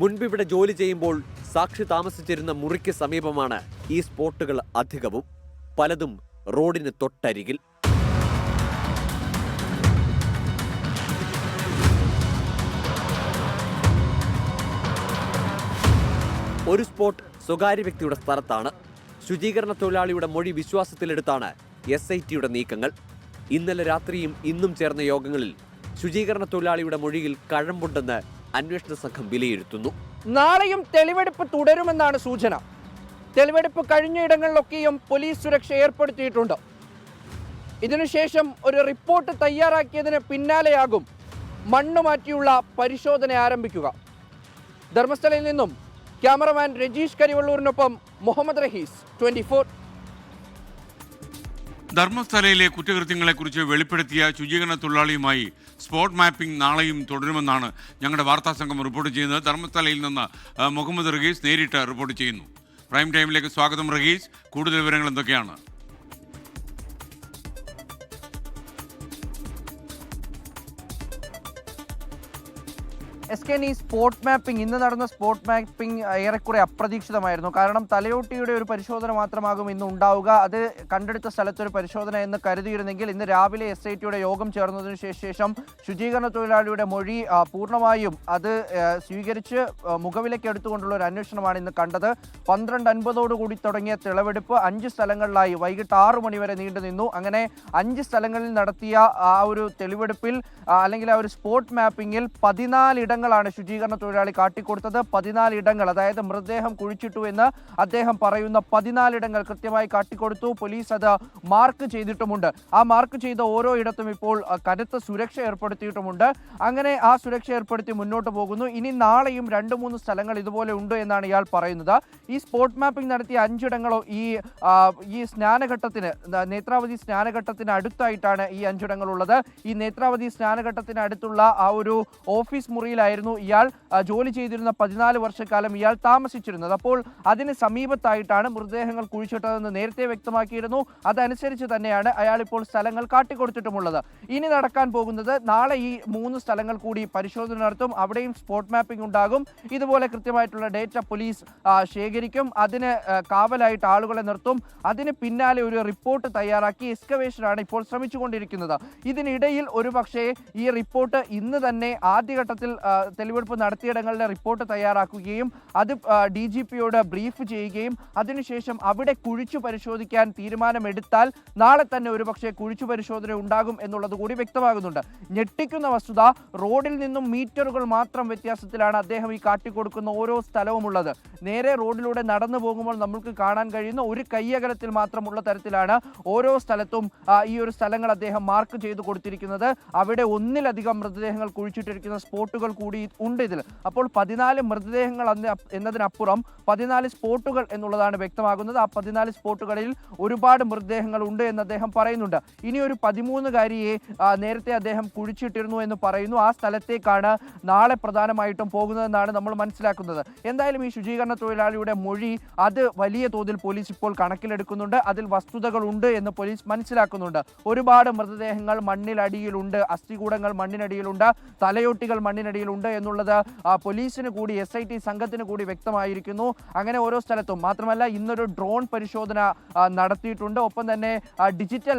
മുൻപിവിടെ ജോലി ചെയ്യുമ്പോൾ സാക്ഷി താമസിച്ചിരുന്ന മുറിക്ക് സമീപമാണ് ഈ സ്പോട്ടുകൾ അധികവും. പലതും റോഡിന് തൊട്ടരികിൽ. ഒരു സ്പോട്ട് സ്വകാര്യ വ്യക്തിയുടെ സ്ഥലത്താണ്. ശുചീകരണ തൊഴിലാളിയുടെ മൊഴി വിശ്വാസത്തിലെടുത്താണ് SITയുടെ നീക്കങ്ങൾ. ഇന്നലെ രാത്രിയും ഇന്നും ചേർന്ന യോഗങ്ങളിൽ ശുചീകരണ തൊഴിലാളിയുടെ മൊഴിയിൽ കഴമ്പുണ്ടെന്ന് അന്വേഷണ സംഘം വിലയിരുത്തുന്നു. നാളെയും തെളിവെടുപ്പ് തുടരുമെന്നാണ് സൂചന. തെളിവെടുപ്പ് കഴിഞ്ഞ ഇടങ്ങളിലൊക്കെയും പോലീസ് സുരക്ഷ ഏർപ്പെടുത്തിയിട്ടുണ്ട്. ഇതിനുശേഷം ഒരു റിപ്പോർട്ട് തയ്യാറാക്കിയതിന് പിന്നാലെയാകും മണ്ണ് മാറ്റിയുള്ള പരിശോധന ആരംഭിക്കുക. ധർമ്മസ്ഥലയിൽ നിന്നും ക്യാമറമാൻ രജീഷ് കരിവള്ളൂരിനൊപ്പം മുഹമ്മദ് റഹീസ്, 24. ധർമ്മസ്ഥലയിലെ കുറ്റകൃത്യങ്ങളെക്കുറിച്ച് വെളിപ്പെടുത്തിയ ശുചീകരണ തൊഴിലാളിയുമായി സ്പോട്ട് മാപ്പിംഗ് നാളെയും തുടരുമെന്നാണ് ഞങ്ങളുടെ വാർത്താ സംഘം റിപ്പോർട്ട് ചെയ്യുന്നത്. ധർമ്മസ്ഥലയിൽ നിന്ന് മുഹമ്മദ് റഹീസ് നേരിട്ട് റിപ്പോർട്ട് ചെയ്യുന്നു. പ്രൈം ടൈമിലേക്ക് സ്വാഗതം റഹീസ്. കൂടുതൽ വിവരങ്ങൾ എന്തൊക്കെയാണ്? SK ഈ സ്പോട്ട് മാപ്പിംഗ്, ഇന്ന് നടന്ന സ്പോട്ട് മാപ്പിംഗ് ഏറെക്കുറെ അപ്രതീക്ഷിതമായിരുന്നു. കാരണം തലയോട്ടിയുടെ ഒരു പരിശോധന മാത്രമാകും ഇന്ന് ഉണ്ടാവുക. അത് കണ്ടെടുത്ത സ്ഥലത്തൊരു പരിശോധന എന്ന് കരുതിയിരുന്നെങ്കിൽ ഇന്ന് രാവിലെ SITയുടെ യോഗം ചേർന്നതിനു ശേഷം ശുചീകരണ തൊഴിലാളിയുടെ മൊഴി പൂർണ്ണമായും അത് സ്വീകരിച്ച് മുഖവിലേക്ക് എടുത്തുകൊണ്ടുള്ള ഒരു അന്വേഷണമാണ് ഇന്ന് കണ്ടത്. 12:50 തുടങ്ങിയ തെളിവെടുപ്പ് 5 സ്ഥലങ്ങളിലായി വൈകിട്ട് 6 മണി വരെ നീണ്ടു നിന്നു. അങ്ങനെ 5 സ്ഥലങ്ങളിൽ നടത്തിയ ആ ഒരു തെളിവെടുപ്പിൽ അല്ലെങ്കിൽ ആ ഒരു സ്പോട്ട് മാപ്പിംഗിൽ 14 ഇടങ്ങളാണ് ശുചീകരണ തൊഴിലാളി കാട്ടിക്കൊടുത്തത്. 14 ഇടങ്ങൾ, അതായത് മൃതദേഹം കുഴിച്ചിട്ടു എന്ന് അദ്ദേഹം പറയുന്ന 14 ഇടങ്ങൾ കൃത്യമായി കാട്ടിക്കൊടുത്തു. പോലീസ് അത് മാർക്ക് ചെയ്തിട്ടുമുണ്ട്. ആ മാർക്ക് ചെയ്ത ഓരോ ഇടത്തും ഇപ്പോൾ കനത്ത സുരക്ഷ ഏർപ്പെടുത്തിയിട്ടുമുണ്ട്. അങ്ങനെ ആ സുരക്ഷ ഏർപ്പെടുത്തി മുന്നോട്ട് പോകുന്നു. ഇനി നാളെയും 2-3 സ്ഥലങ്ങൾ ഇതുപോലെ ഉണ്ട് എന്നാണ് ഇയാൾ പറയുന്നത്. ഈ സ്പോട്ട് മാപ്പിംഗ് നടത്തിയ 5 ഇടങ്ങളോ ഈ സ്നാനഘട്ടത്തിന്, നേത്രാവതി സ്നാനഘട്ടത്തിന് അടുത്തായിട്ടാണ് ഈ 5 ഇടങ്ങളുള്ളത്. ഈ നേത്രാവതി സ്നാനഘട്ടത്തിന് അടുത്തുള്ള ആ ഒരു ഓഫീസ് മുറിയിലായിരുന്നു ഇയാൾ ജോലി ചെയ്തിരുന്ന 14 വർഷക്കാലം ഇയാൾ താമസിച്ചിരുന്നത്. അപ്പോൾ അതിന് സമീപത്തായിട്ടാണ് മൃതദേഹങ്ങൾ കുഴിച്ചിട്ടതെന്ന് നേരത്തെ വ്യക്തമാക്കിയിരുന്നു. അതനുസരിച്ച് തന്നെയാണ് അയാൾ ഇപ്പോൾ സ്ഥലങ്ങൾ കാട്ടിക്കൊടുത്തിട്ടുമുള്ളത്. ഇനി നടക്കാൻ പോകുന്നത് നാളെ ഈ 3 സ്ഥലങ്ങൾ കൂടി പരിശോധന നടത്തും. അവിടെയും സ്പോട്ട് മാപ്പിംഗ് ഉണ്ടാകും. ഇതുപോലെ കൃത്യമായിട്ടുള്ള ഡേറ്റ പോലീസ് ശേഖരിക്കും. അതിന് കാവലായിട്ട് ആളുകളെ നിർത്തും. അതിന് പിന്നാലെ ഒരു റിപ്പോർട്ട് തയ്യാറാക്കി എക്സ്കവേഷനാണ് ഇപ്പോൾ ശ്രമിച്ചുകൊണ്ടിരിക്കുന്നത്. ഇതിനിടയിൽ ഒരുപക്ഷേ ഈ റിപ്പോർട്ട് ഇന്ന് തന്നെ ആദ്യഘട്ടത്തിൽ തെളിവെടുപ്പ് നടത്തിയിടങ്ങളിലെ റിപ്പോർട്ട് തയ്യാറാക്കുകയും അത് DGPയോട് ബ്രീഫ് ചെയ്യുകയും അതിനുശേഷം അവിടെ കുഴിച്ചു പരിശോധിക്കാൻ തീരുമാനമെടുത്താൽ നാളെ തന്നെ ഒരുപക്ഷെ കുഴിച്ചു പരിശോധന ഉണ്ടാകും എന്നുള്ളത് കൂടി വ്യക്തമാകുന്നുണ്ട്. ഞെട്ടിക്കുന്ന വസ്തുത, റോഡിൽ നിന്നും മീറ്ററുകൾ മാത്രം വ്യത്യാസത്തിലാണ് അദ്ദേഹം ഈ കാട്ടിക്കൊടുക്കുന്ന ഓരോ സ്ഥലവും ഉള്ളത്. നേരെ റോഡിലൂടെ നടന്നു പോകുമ്പോൾ നമുക്ക് കാണാൻ കഴിയുന്ന ഒരു കയ്യകലത്തിൽ മാത്രമുള്ള തരത്തിലാണ് ഓരോ സ്ഥലത്തും ഈ ഒരു സ്ഥലങ്ങൾ അദ്ദേഹം മാർക്ക് ചെയ്ത് കൊടുത്തിരിക്കുന്നത്. അവിടെ ഒന്നിലധികം മൃതദേഹങ്ങൾ കുഴിച്ചിട്ടിരിക്കുന്ന സ്പോട്ടുകൾ കൂടി ഉണ്ട് ഇതിൽ. അപ്പോൾ 14 മൃതദേഹങ്ങൾ എന്നതിനപ്പുറം 14 സ്പോട്ടുകൾ എന്നുള്ളതാണ് വ്യക്തമാകുന്നത്. ആ 14 സ്പോട്ടുകളിൽ ഒരുപാട് മൃതദേഹങ്ങൾ ഉണ്ട് എന്ന് അദ്ദേഹം പറയുന്നുണ്ട്. ഇനി ഒരു 13-കാരിയെ നേരത്തെ അദ്ദേഹം കുഴിച്ചിട്ടിരുന്നു എന്ന് പറയുന്നു. ആ സ്ഥലത്തേക്കാണ് നാളെ പ്രധാനമായിട്ടും പോകുന്നതെന്നാണ് നമ്മൾ മനസ്സിലാക്കുന്നത്. എന്തായാലും ഈ ശുചീകരണ തൊഴിലാളിയുടെ മൊഴി അത് വലിയ തോതിൽ പോലീസ് ഇപ്പോൾ കണക്കിലെടുക്കുന്നുണ്ട്. അതിൽ വസ്തുതകൾ ഉണ്ട് എന്ന് പോലീസ് മനസ്സിലാക്കുന്നുണ്ട്. ഒരുപാട് മൃതദേഹങ്ങൾ മണ്ണിലടിയിലുണ്ട്, അസ്ഥികൂടങ്ങൾ മണ്ണിനടിയിലുണ്ട്, തലയോട്ടികൾ മണ്ണിനടിയിലുണ്ട് എന്നുള്ളത് പോലീസിന് കൂടി SIT സംഘത്തിന് കൂടി വ്യക്തമായിരിക്കുന്നു. അങ്ങനെ ഓരോ സ്ഥലത്തും മാത്രമല്ല ഇന്നൊരു ഡ്രോൺ പരിശോധന നടത്തിയിട്ടുണ്ട്. ഒപ്പം തന്നെ ഡിജിറ്റൽ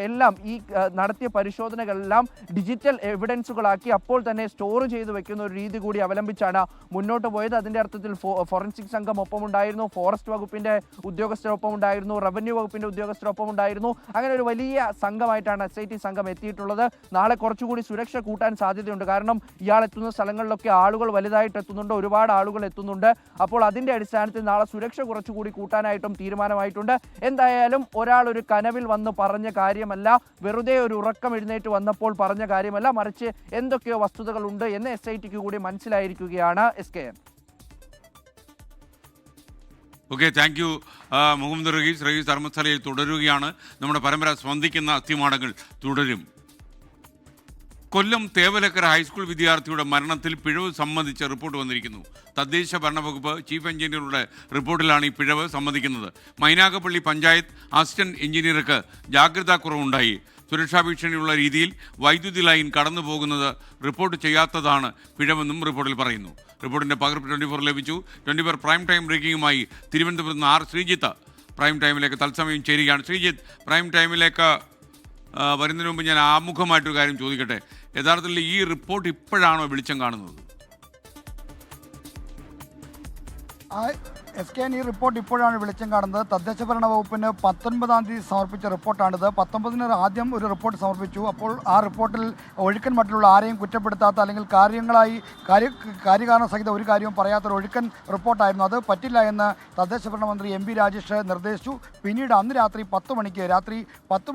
എല്ലാം ഈ നടത്തിയ പരിശോധനകളെല്ലാം ഡിജിറ്റൽ എവിഡൻസുകളാക്കി അപ്പോൾ തന്നെ സ്റ്റോർ ചെയ്ത് വെക്കുന്ന ഒരു രീതി കൂടി അവലംബിച്ചാണ് മുന്നോട്ട് പോയത്. അതിൻ്റെ അർത്ഥത്തിൽ ഫോറൻസിക് സംഘം ഒപ്പമുണ്ടായിരുന്നു, ഫോറസ്റ്റ് വകുപ്പിന്റെ ഉദ്യോഗസ്ഥരൊപ്പം ഉണ്ടായിരുന്നു, റവന്യൂ വകുപ്പിന്റെ ഉദ്യോഗസ്ഥരൊപ്പം ഉണ്ടായിരുന്നു. അങ്ങനെ ഒരു വലിയ സംഘമായിട്ടാണ് SIT സംഘം എത്തിയിട്ടുള്ളത്. നാളെ കുറച്ചുകൂടി സുരക്ഷ കൂട്ടാൻ സാധ്യതയുണ്ട്. കാരണം ഇയാൾ എത്തുന്ന സ്ഥലങ്ങളിലൊക്കെ ആളുകൾ വലുതായിട്ട് എത്തുന്നുണ്ട്, ഒരുപാട് ആളുകൾ എത്തുന്നുണ്ട്. അപ്പോൾ അതിന്റെ അടിസ്ഥാനത്തിൽ നാളെ സുരക്ഷ കുറച്ചുകൂടി കൂട്ടാനായിട്ടും തീരുമാനമായിട്ടുണ്ട്. എന്തായാലും ഒരാൾ ഒരു കനവിൽ വന്ന് പറഞ്ഞ കാര്യമല്ല, വെറുതെ ഒരു ഉറക്കം എഴുന്നേറ്റ് വന്നപ്പോൾ പറഞ്ഞ കാര്യമല്ല, മറിച്ച് എന്തൊക്കെയോ വസ്തുതകൾ ഉണ്ട് എന്ന് SITക്ക് കൂടി മനസ്സിലായിരിക്കുകയാണ്. SKN. Okay, thank you Muhammad Rahees. ധർമ്മസ്ഥലയിൽ തുടരുകയാണ്. നമ്മുടെ പരമ്പര സ്പന്ദിക്കുന്ന അസ്ഥിമാടങ്ങൾ തുടരും. കൊല്ലം തേവലക്കര ഹൈസ്കൂൾ വിദ്യാർത്ഥിയുടെ മരണത്തിൽ പിഴവ് സംബന്ധിച്ച റിപ്പോർട്ട് വന്നിരിക്കുന്നു. തദ്ദേശ ഭരണവകുപ്പ് ചീഫ് എഞ്ചിനീയറുടെ റിപ്പോർട്ടിലാണ് ഈ പിഴവ് സമ്മതിക്കുന്നത്. മൈനാഗപ്പള്ളി പഞ്ചായത്ത് അസിസ്റ്റന്റ് എഞ്ചിനീയർക്ക് ജാഗ്രതാ കുറവുണ്ടായി. സുരക്ഷാ ഭീഷണിയുള്ള രീതിയിൽ വൈദ്യുതി ലൈൻ കടന്നു പോകുന്നത് റിപ്പോർട്ട് ചെയ്യാത്തതാണ് പിഴവെന്നും റിപ്പോർട്ടിൽ പറയുന്നു. റിപ്പോർട്ടിൻ്റെ പകർപ്പ് 24 ലഭിച്ചു. 24 പ്രൈം ടൈം ബ്രേക്കിംഗുമായി തിരുവനന്തപുരത്ത് നിന്ന് ശ്രീജിത്ത് പ്രൈം ടൈമിലേക്ക് തത്സമയം ചേരുകയാണ്. ശ്രീജിത്ത്, പ്രൈം ടൈമിലേക്ക് വരുന്നതിന് മുമ്പ് ഞാൻ ആമുഖമായിട്ടൊരു കാര്യം ചോദിക്കട്ടെ. യഥാർത്ഥത്തിൽ ഈ റിപ്പോർട്ട് ഇപ്പോഴാണോ വെളിച്ചം കാണുന്നത്? SKN ഈ റിപ്പോർട്ട് ഇപ്പോഴാണ് വെളിച്ചം കാണുന്നത്. തദ്ദേശ ഭരണ വകുപ്പിന് 19-ാം തീയതി സമർപ്പിച്ച റിപ്പോർട്ടാണിത്. 19-ന് ആദ്യം ഒരു റിപ്പോർട്ട് സമർപ്പിച്ചു. അപ്പോൾ ആ റിപ്പോർട്ടിൽ ഒഴുക്കൻ മട്ടിലുള്ള ആരെയും കുറ്റപ്പെടുത്താത്ത അല്ലെങ്കിൽ കാര്യകാരണ സഹിത ഒരു കാര്യവും പറയാത്തൊരു ഒഴുക്കൻ റിപ്പോർട്ടായിരുന്നു. അത് പറ്റില്ല എന്ന് തദ്ദേശ ഭരണ മന്ത്രി MB രാജേഷ് നിർദ്ദേശിച്ചു. പിന്നീട് അന്ന് രാത്രി 10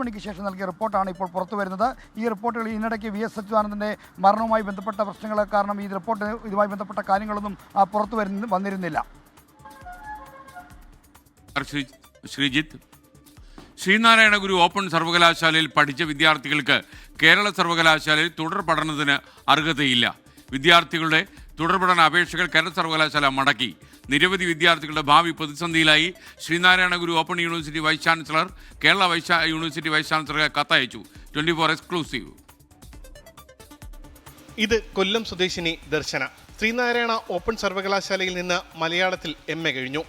മണിക്ക് ശേഷം നൽകിയ റിപ്പോർട്ടാണ് ഇപ്പോൾ പുറത്തു വരുന്നത്. ഈ റിപ്പോർട്ടുകൾ ഇതിനിടയ്ക്ക് VS അച്യുതാനന്ദൻ്റെ മരണവുമായി ബന്ധപ്പെട്ട പ്രശ്നങ്ങൾ കാരണം ഈ റിപ്പോർട്ട് ഇതുമായി ബന്ധപ്പെട്ട കാര്യങ്ങളൊന്നും പുറത്തു വന്നിരുന്നില്ല. ശ്രീജിത്ത്, ശ്രീനാരായണ ഗുരു ഓപ്പൺ സർവകലാശാലയിൽ പഠിച്ച വിദ്യാർത്ഥികൾക്ക് കേരള സർവകലാശാലയിൽ തുടർ പഠനത്തിന് അർഹതയില്ല. വിദ്യാർത്ഥികളുടെ തുടർ പഠന അപേക്ഷകൾ കേരള സർവകലാശാല മടക്കി. നിരവധി വിദ്യാർത്ഥികളുടെ ഭാവി പ്രതിസന്ധിയിലായി. Sreenarayana Guru open university vice chancellor Kerala university vice ചാൻസലർക്ക് കത്തയച്ചു. 24 എക്സ്ക്ലൂസീവ്. ഇത് കൊല്ലം സ്വദേശിനി ദർശന. ശ്രീനാരായണ ഓപ്പൺ സർവകലാശാലയിൽ നിന്ന് മലയാളത്തിൽ MA കഴിഞ്ഞു.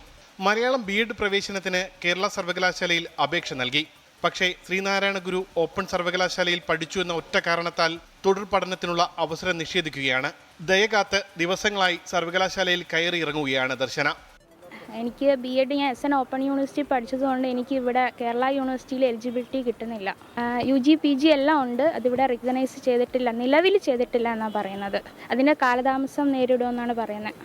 മലയാളം BEd പ്രവേശനത്തിന് കേരള സർവകലാശാലയിൽ അപേക്ഷ നൽകി. പക്ഷേ ശ്രീനാരായണ ഗുരു ഓപ്പൺ സർവകലാശാലയിൽ പഠിച്ചു എന്ന ഒറ്റ കാരണത്താൽ തുടർ പഠനത്തിനുള്ള അവസരം നിഷേധിക്കുകയാണ്. ദയകാത്ത് ദിവസങ്ങളായി സർവകലാശാലയിൽ കയറി ഇറങ്ങുകയാണ് ദർശന. എനിക്ക് BEd ഞാൻ SN ഓപ്പൺ യൂണിവേഴ്സിറ്റി പഠിച്ചതുകൊണ്ട് എനിക്ക് ഇവിടെ കേരള യൂണിവേഴ്സിറ്റിയിൽ എലിജിബിലിറ്റി കിട്ടുന്നില്ല. UG PG എല്ലാം ഉണ്ട്, അതിവിടെ റിക്കഗ്നൈസ് ചെയ്തിട്ടില്ല, നിലവിൽ ചെയ്തിട്ടില്ല എന്നാണ് പറയുന്നത്. അതിൻ്റെ കാലതാമസം നേരിടുമെന്നാണ് പറയുന്നത്.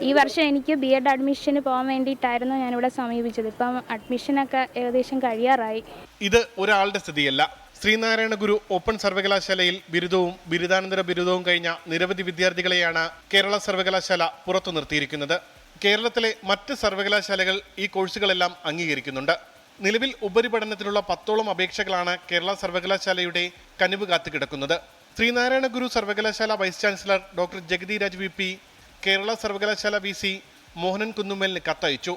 ഈ വർഷം എനിക്ക് BEd അഡ്മിഷന് പോകാൻ വേണ്ടിയിട്ടായിരുന്നു ഞാനിവിടെ സമീപിച്ചത്. ഇപ്പം അഡ്മിഷനൊക്കെ ഏകദേശം കഴിയാറായി. ഇത് ഒരാളുടെ സ്ഥിതിയല്ല. ശ്രീനാരായണ ഗുരു ഓപ്പൺ സർവകലാശാലയിൽ ബിരുദവും ബിരുദാനന്തര ബിരുദവും കഴിഞ്ഞ നിരവധി വിദ്യാർത്ഥികളെയാണ് കേരള സർവകലാശാല പുറത്തു നിർത്തിയിരിക്കുന്നത്. കേരളത്തിലെ മറ്റ് സർവകലാശാലകൾ ഈ കോഴ്സുകളെല്ലാം അംഗീകരിക്കുന്നുണ്ട്. നിലവിൽ ഉപരിപഠനത്തിനുള്ള 10ഓളം അപേക്ഷകളാണ് കേരള സർവകലാശാലയുടെ കനിവ് കാത്തു കിടക്കുന്നത്. ശ്രീനാരായണ ഗുരു സർവകലാശാല vice chancellor doctor Jagathy Raj VP Kerala സർവകലാശാല VC മോഹനൻ കുന്നുമ്മലിന് കത്തയച്ചു.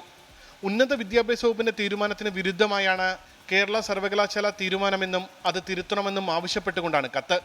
ഉന്നത വിദ്യാഭ്യാസ വകുപ്പിന്റെ തീരുമാനത്തിന് വിരുദ്ധമായാണ് കേരള സർവകലാശാല തീരുമാനമെന്നും അത് തിരുത്തണമെന്നും ആവശ്യപ്പെട്ടുകൊണ്ടാണ് കത്ത്.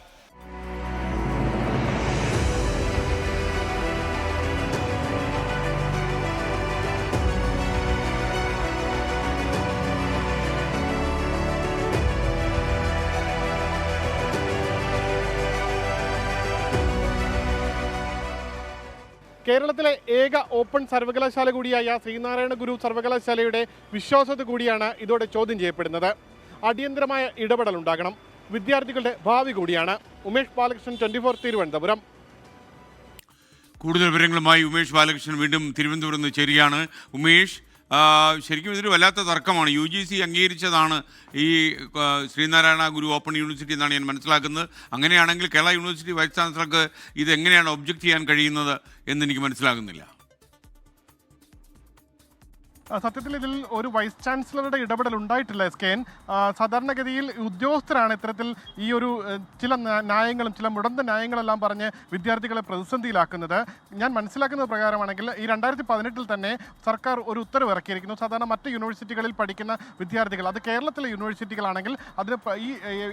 കേരളത്തിലെ ഏക ഓപ്പൺ സർവകലാശാല കൂടിയായ ശ്രീനാരായണ ഗുരു സർവകലാശാലയുടെ വിശ്വാസ്യത കൂടിയാണ് ഇതോടെ ചോദ്യം ചെയ്യപ്പെടുന്നത്. അടിയന്തരമായ ഇടപെടൽ ഉണ്ടാകണം. വിദ്യാർത്ഥികളുടെ ഭാവി കൂടിയാണ്. ഉമേഷ് ബാലകൃഷ്ണൻ, 24 തിരുവനന്തപുരം. കൂടുതൽ വിവരങ്ങളുമായി ഉമേഷ് ബാലകൃഷ്ണൻ വീണ്ടും തിരുവനന്തപുരം നിന്ന് ചേരുകയാണ്. ഉമേഷ്, ശരിക്കും ഇതൊരു വല്ലാത്ത തർക്കമാണ്. UGC അംഗീകരിച്ചതാണ് ഈ ശ്രീനാരായണ ഗുരു ഓപ്പൺ യൂണിവേഴ്സിറ്റി എന്നാണ് ഞാൻ മനസ്സിലാക്കുന്നത്. അങ്ങനെയാണെങ്കിൽ കേരള യൂണിവേഴ്സിറ്റി വൈസ് ചാൻസലർക്ക് ഇത് എങ്ങനെയാണ് ഒബ്ജക്റ്റ് ചെയ്യാൻ കഴിയുന്നത് എന്നെനിക്ക് മനസ്സിലാകുന്നില്ല. സത്യത്തിൽ ഇതിൽ ഒരു വൈസ് ചാൻസലറുടെ ഇടപെടൽ ഉണ്ടായിട്ടില്ല. SKN സാധാരണഗതിയിൽ ഉദ്യോഗസ്ഥരാണ് ഇത്തരത്തിൽ ഈ ഒരു ചില ന്യായങ്ങളും ചില മുടന്ത ന്യായങ്ങളെല്ലാം പറഞ്ഞ് വിദ്യാർത്ഥികളെ പ്രതിസന്ധിയിലാക്കുന്നത്. ഞാൻ മനസ്സിലാക്കുന്നത് പ്രകാരമാണെങ്കിൽ ഈ 2018 തന്നെ സർക്കാർ ഒരു ഉത്തരവ് ഇറക്കിയിരിക്കുന്നു. സാധാരണ മറ്റ് യൂണിവേഴ്സിറ്റികളിൽ പഠിക്കുന്ന വിദ്യാർത്ഥികൾ, അത് കേരളത്തിലെ യൂണിവേഴ്സിറ്റികളാണെങ്കിൽ അതിന് ഈ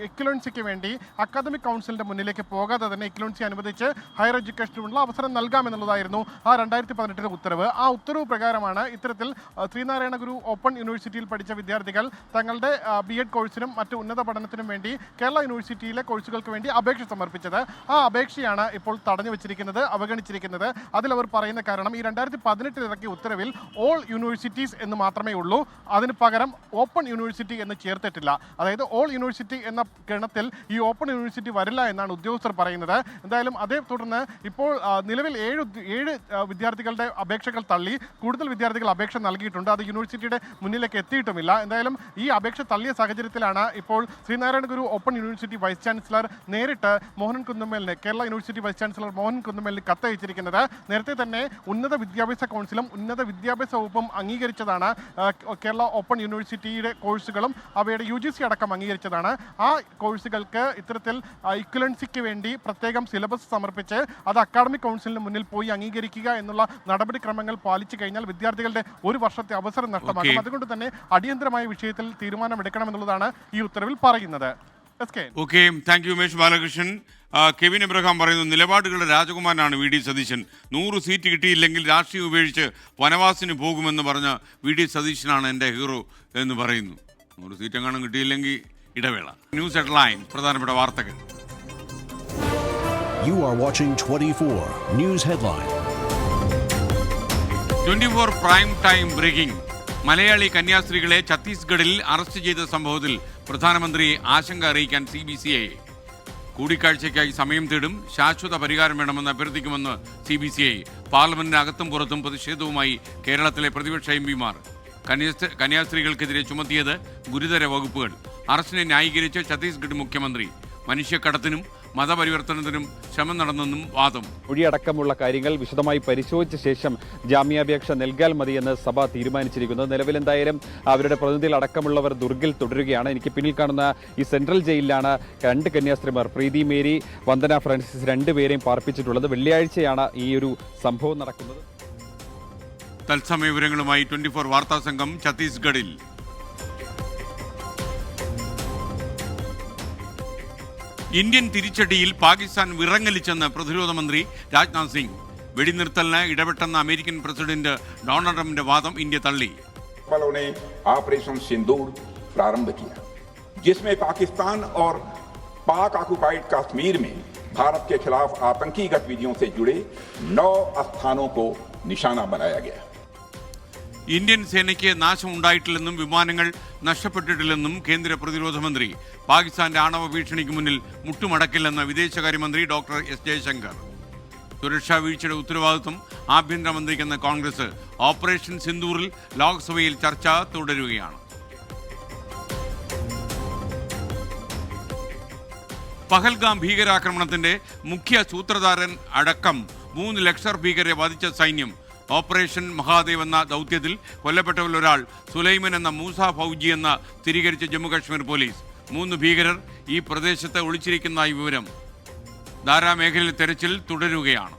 എക്വലൻസിക്ക് വേണ്ടി അക്കാദമിക് കൗൺസിലിൻ്റെ മുന്നിലേക്ക് പോകാതെ തന്നെ എക്വലൻസി അനുവദിച്ച് ഹയർ എഡ്യൂക്കേഷനുള്ള അവസരം നൽകാമെന്നുള്ളതായിരുന്നു ആ 2018 ഉത്തരവ്. ആ ഉത്തരവ് പ്രകാരമാണ് ഇത്തരത്തിൽ ശ്രീനാരായണ ഗുരു ഓപ്പൺ യൂണിവേഴ്സിറ്റിയിൽ പഠിച്ച വിദ്യാർത്ഥികൾ തങ്ങളുടെ BEd കോഴ്സിനും മറ്റ് ഉന്നത പഠനത്തിനും വേണ്ടി കേരള യൂണിവേഴ്സിറ്റിയിലെ കോഴ്സുകൾക്ക് വേണ്ടി അപേക്ഷ സമർപ്പിച്ചത്. ആ അപേക്ഷയാണ് ഇപ്പോൾ തടഞ്ഞു വെച്ചിരിക്കുന്നത്, അവഗണിച്ചിരിക്കുന്നത്. അതിലവർ പറയുന്ന കാരണം ഈ 2018 ഇറക്കിയ ഉത്തരവിൽ ഓൾ യൂണിവേഴ്സിറ്റീസ് എന്ന് മാത്രമേ ഉള്ളൂ, അതിന് പകരം ഓപ്പൺ യൂണിവേഴ്സിറ്റി എന്ന് ചേർത്തിട്ടില്ല. അതായത് ഓൾ യൂണിവേഴ്സിറ്റി എന്ന ഗണത്തിൽ ഈ ഓപ്പൺ യൂണിവേഴ്സിറ്റി വരില്ല എന്നാണ് ഉദ്യോഗസ്ഥർ പറയുന്നത്. എന്തായാലും അതേ തുടർന്ന് ഇപ്പോൾ നിലവിൽ 7 വിദ്യാർത്ഥികളുടെ അപേക്ഷകൾ തള്ളി. കൂടുതൽ വിദ്യാർത്ഥികൾ അപേക്ഷ നൽകിയിട്ടുണ്ട്. അത് യൂണിവേഴ്സിറ്റിയുടെ മുന്നിലേക്ക് എത്തിയിട്ടുമില്ല. എന്തായാലും ഈ അപേക്ഷ തള്ളിയ സാഹചര്യത്തിലാണ് ഇപ്പോൾ Sreenarayana Guru open university vice chancellor നേരിട്ട് മോഹനൻ കുന്നുമ്മലിന്, Kerala university vice chancellor Mohanan കുന്നുമ്മലിന് കത്തയച്ചിരിക്കുന്നത്. നേരത്തെ തന്നെ ഉന്നത വിദ്യാഭ്യാസ കൗൺസിലും ഉന്നത വിദ്യാഭ്യാസ വകുപ്പും അംഗീകരിച്ചതാണ് കേരള ഓപ്പൺ യൂണിവേഴ്സിറ്റിയുടെ കോഴ്സുകളും അവയുടെ UGC അടക്കം അംഗീകരിച്ചതാണ്. ആ കോഴ്സുകൾക്ക് ഇത്തരത്തിൽ ഇക്വലൻസിക്ക് വേണ്ടി പ്രത്യേകം സിലബസ് സമർപ്പിച്ച് അത് അക്കാദമിക് കൗൺസിലിന് മുന്നിൽ പോയി അംഗീകരിക്കുക എന്നുള്ള നടപടിക്രമങ്ങൾ പാലിച്ചു കഴിഞ്ഞാൽ വിദ്യാർത്ഥികളുടെ ഒരു വർഷത്തെ അവസരം നഷ്ടമാകും. അതുകൊണ്ട് തന്നെ അടിയന്തരമായ വിഷയത്തിൽ തീരുമാനമെടുക്കണമെന്നുള്ളതാണ് ഈ ഉത്തരവിൽ പറയുന്നത്. Okay, thank U Umesh Balakrishnan. Kevin Abraham പറയുന്നു, നിലപാടുകളുടെ രാജകുമാരനാണ് VD സതീശൻ. 100 സീറ്റ് കിട്ടിയില്ലെങ്കിൽ രാഷ്ട്രീയം ഉപേക്ഷിച്ച് വനവാസിന് പോകുമെന്ന് പറഞ്ഞ VD സതീശനാണ് എൻ്റെ ഹീറോ എന്ന് പറയുന്നു. 100 സീറ്റ് എങ്ങാനും കിട്ടിയില്ലെങ്കിൽ ഇടവേള. ന്യൂസ് ഹെഡ്ലൈൻ, പ്രധാനപ്പെട്ട വാർത്തകൾ. You are watching 24 News Headline. 24 prime time breaking. Malayali കന്യാസ്ത്രീകളെ ഛത്തീസ്ഗഡിൽ അറസ്റ്റ് ചെയ്ത സംഭവത്തിൽ പ്രധാനമന്ത്രി ആശങ്ക അറിയിക്കാൻ CBCI. കൂടിക്കാഴ്ചയ്ക്കായി സമയം തേടും, ശാശ്വത പരിഹാരം വേണമെന്ന് അഭ്യർത്ഥിക്കുമെന്ന് CBCI. പാർലമെന്റിനകത്തും പുറത്തും പ്രതിഷേധവുമായി കേരളത്തിലെ പ്രതിപക്ഷ MPമാർ. കന്യാസ്ത്രീകൾക്കെതിരെ ചുമത്തിയത് ഗുരുതര വകുപ്പുകൾ. അറസ്റ്റിനെ ന്യായീകരിച്ച് ഛത്തീസ്ഗഡ് മുഖ്യമന്ത്രി. മനുഷ്യക്കടത്തിനും മതപരിവർത്തനത്തിനും ശ്രമം നടന്നെന്നും വാദം. മൊഴിയടക്കമുള്ള കാര്യങ്ങൾ വിശദമായി പരിശോധിച്ച ശേഷം ജാമ്യാപേക്ഷ നൽകാൽ മതിയെന്ന് സഭ തീരുമാനിച്ചിരിക്കുന്നത്. നിലവിലെന്തായാലും അവരുടെ പ്രതിനിധികൾ അടക്കമുള്ളവർ ദുർഗിൽ തുടരുകയാണ്. എനിക്ക് പിന്നിൽ കാണുന്ന ഈ സെൻട്രൽ ജയിലിലാണ് 2 കന്യാസ്ത്രീമാർ, പ്രീതി മേരി, വന്ദന ഫ്രാൻസിസ്, 2 പേരെയും പാർപ്പിച്ചിട്ടുള്ളത്. വെള്ളിയാഴ്ചയാണ് ഈ ഒരു സംഭവം നടക്കുന്നത്. തത്സമയ വിവരങ്ങളുമായി 24 വാർത്താ സംഘം ഛത്തീസ്ഗഡിൽ. ഇന്ത്യൻ തിരിച്ചടിയിൽ പാകിസ്ഥാൻ വിറങ്ങലിച്ചെന്ന് പ്രതിരോധ മന്ത്രി രാജ്നാഥ് സിംഗ്. വെടിനിർത്തലിന് ഇടപെട്ടെന്ന അമേരിക്കൻ പ്രസിഡന്റ് ഡൊണാൾഡ് ട്രംപിന്റെ വാദം ഇന്ത്യ തള്ളി. बलों ने ऑपरेशन सिंदूर प्रारंभ किया, जिसमें पाकिस्तान और पाक ऑक्युपाइड कश्मीर में भारत के खिलाफ आतंकी गतिविधियों से जुड़े 9 स्थानों को निशाना बनाया गया. ഇന്ത്യൻ സേനയ്ക്ക് നാശമുണ്ടായിട്ടില്ലെന്നും വിമാനങ്ങൾ നഷ്ടപ്പെട്ടിട്ടില്ലെന്നും കേന്ദ്ര പ്രതിരോധ മന്ത്രി. പാകിസ്ഥാന്റെ ആണവ ഭീഷണിക്ക് മുന്നിൽ മുട്ടുമടക്കില്ലെന്ന് വിദേശകാര്യമന്ത്രി ഡോക്ടർ എസ് ജയശങ്കർ. സുരക്ഷാ വീഴ്ചയുടെ ഉത്തരവാദിത്വം ആഭ്യന്തരമന്ത്രിക്കെന്ന് കോൺഗ്രസ്. ഓപ്പറേഷൻ സിന്ദൂറിൽ ലോക്സഭയിൽ ചർച്ച തുടരുകയാണ്. പഹൽഗാം ഭീകരാക്രമണത്തിന്റെ മുഖ്യ സൂത്രധാരൻ അടക്കം 3 ലഷ്കർ ഭീകരരെ വധിച്ച സൈന്യം. ഓപ്പറേഷൻ മഹാദേവ് എന്ന ദൗത്യത്തിൽ കൊല്ലപ്പെട്ടവരിൽ ഒരാൾ സുലൈമൻ എന്ന മൂസ ഫൗജി എന്ന സ്ഥിരീകരിച്ച ജമ്മുകാശ്മീർ പോലീസ്. 3 ഭീകരർ ഈ പ്രദേശത്ത് ഒളിച്ചിരിക്കുന്നതായി വിവരം. ദാരാ മേഖലയിൽ തെരച്ചിൽ തുടരുകയാണ്.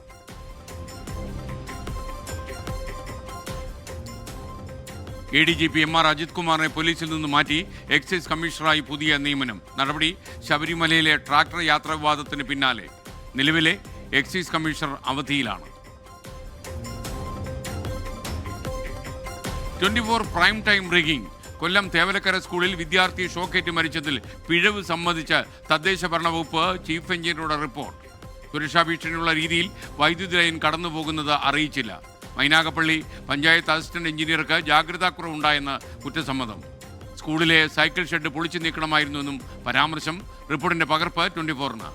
ADGP MR അജിത് കുമാറിനെ പോലീസിൽ നിന്ന് മാറ്റി എക്സൈസ് കമ്മീഷണറായി പുതിയ നിയമനം. നടപടി ശബരിമലയിലെ ട്രാക്ടർ യാത്രാ വിവാദത്തിന് പിന്നാലെ. നിലവിലെ എക്സൈസ് കമ്മീഷണർ അവധിയിലാണ്. 24 prime time rigging. Kollam Thevalakkara സ്കൂളിൽ വിദ്യാർത്ഥി ഷോക്കേറ്റ് മരിച്ചതിൽ പിഴവ് സമ്മതിച്ച തദ്ദേശ ഭരണവകുപ്പ് ചീഫ് എഞ്ചിനീയറുടെ റിപ്പോർട്ട്. സുരക്ഷാ ഭീഷണിയുള്ള രീതിയിൽ വൈദ്യുതി ലൈൻ കടന്നുപോകുന്നത് അറിയിച്ചില്ല. മൈനാഗപ്പള്ളി പഞ്ചായത്ത് അസിസ്റ്റന്റ് എഞ്ചിനീയർക്ക് ജാഗ്രതാക്കുറവുണ്ടായെന്ന് കുറ്റസമ്മതം. സ്കൂളിലെ സൈക്കിൾ ഷെഡ് പൊളിച്ചു നീക്കണമായിരുന്നുവെന്നും പരാമർശം. റിപ്പോർട്ടിന്റെ പകർപ്പ് 24-ന്.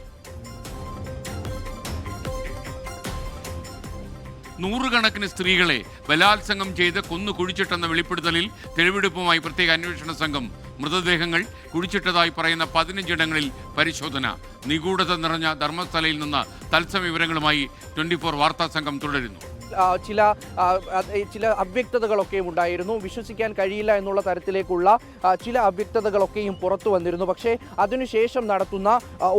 100 കണക്കിന് സ്ത്രീകളെ ബലാത്സംഗം ചെയ്ത് കൊന്നു കുഴിച്ചിട്ടെന്ന വെളിപ്പെടുത്തലിൽ തെളിവെടുപ്പുമായി പ്രത്യേക അന്വേഷണ സംഘം. മൃതദേഹങ്ങൾ കുഴിച്ചിട്ടതായി പറയുന്ന 15 ഇടങ്ങളിൽ പരിശോധന. നിഗൂഢത നിറഞ്ഞ ധർമ്മസ്ഥലയിൽ നിന്ന് തത്സമയ വിവരങ്ങളുമായി 24 വാർത്താ സംഘം തുടരുന്നു. ചില അവ്യക്തതകളൊക്കെയും ഉണ്ടായിരുന്നു. വിശ്വസിക്കാൻ കഴിയില്ല എന്നുള്ള തരത്തിലേക്കുള്ള ചില അവ്യക്തതകളൊക്കെയും പുറത്തു വന്നിരുന്നു. പക്ഷേ അതിനുശേഷം നടത്തുന്ന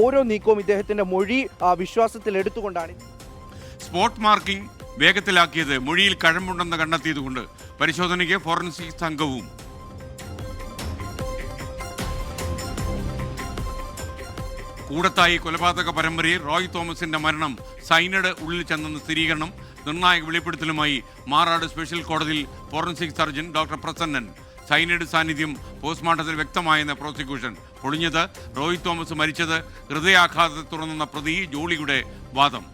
ഓരോ നീക്കവും ഇദ്ദേഹത്തിന്റെ മൊഴി വിശ്വാസത്തിൽ എടുത്തുകൊണ്ടാണ്. സ്പോട്ട് മാർക്കിംഗ് വേഗത്തിലാക്കിയത് മൊഴിയിൽ കഴമ്പുണ്ടെന്ന് കണ്ടെത്തിയതുകൊണ്ട് പരിശോധനയ്ക്ക് ഫോറൻസിക് സംഘവും. കൂടത്തായി കൊലപാതക പരമ്പരയിൽ റോയ് തോമസിന്റെ മരണം സൈനഡ് ഉള്ളിൽ ചെന്നെന്ന സ്ഥിരീകരണം. നിർണായക വെളിപ്പെടുത്തലുമായി മാറാട് സ്പെഷ്യൽ കോടതിയിൽ forensic surgeon doctor Prasannan. Signed സാന്നിധ്യം പോസ്റ്റ്മോർട്ടത്തിൽ വ്യക്തമായെന്ന് പ്രോസിക്യൂഷൻ. പൊളിഞ്ഞത് റോയ് തോമസ് മരിച്ചത് ഹൃദയാഘാതത്തെ തുടർന്നെന്ന പ്രതി ജോളിയുടെ വാദം.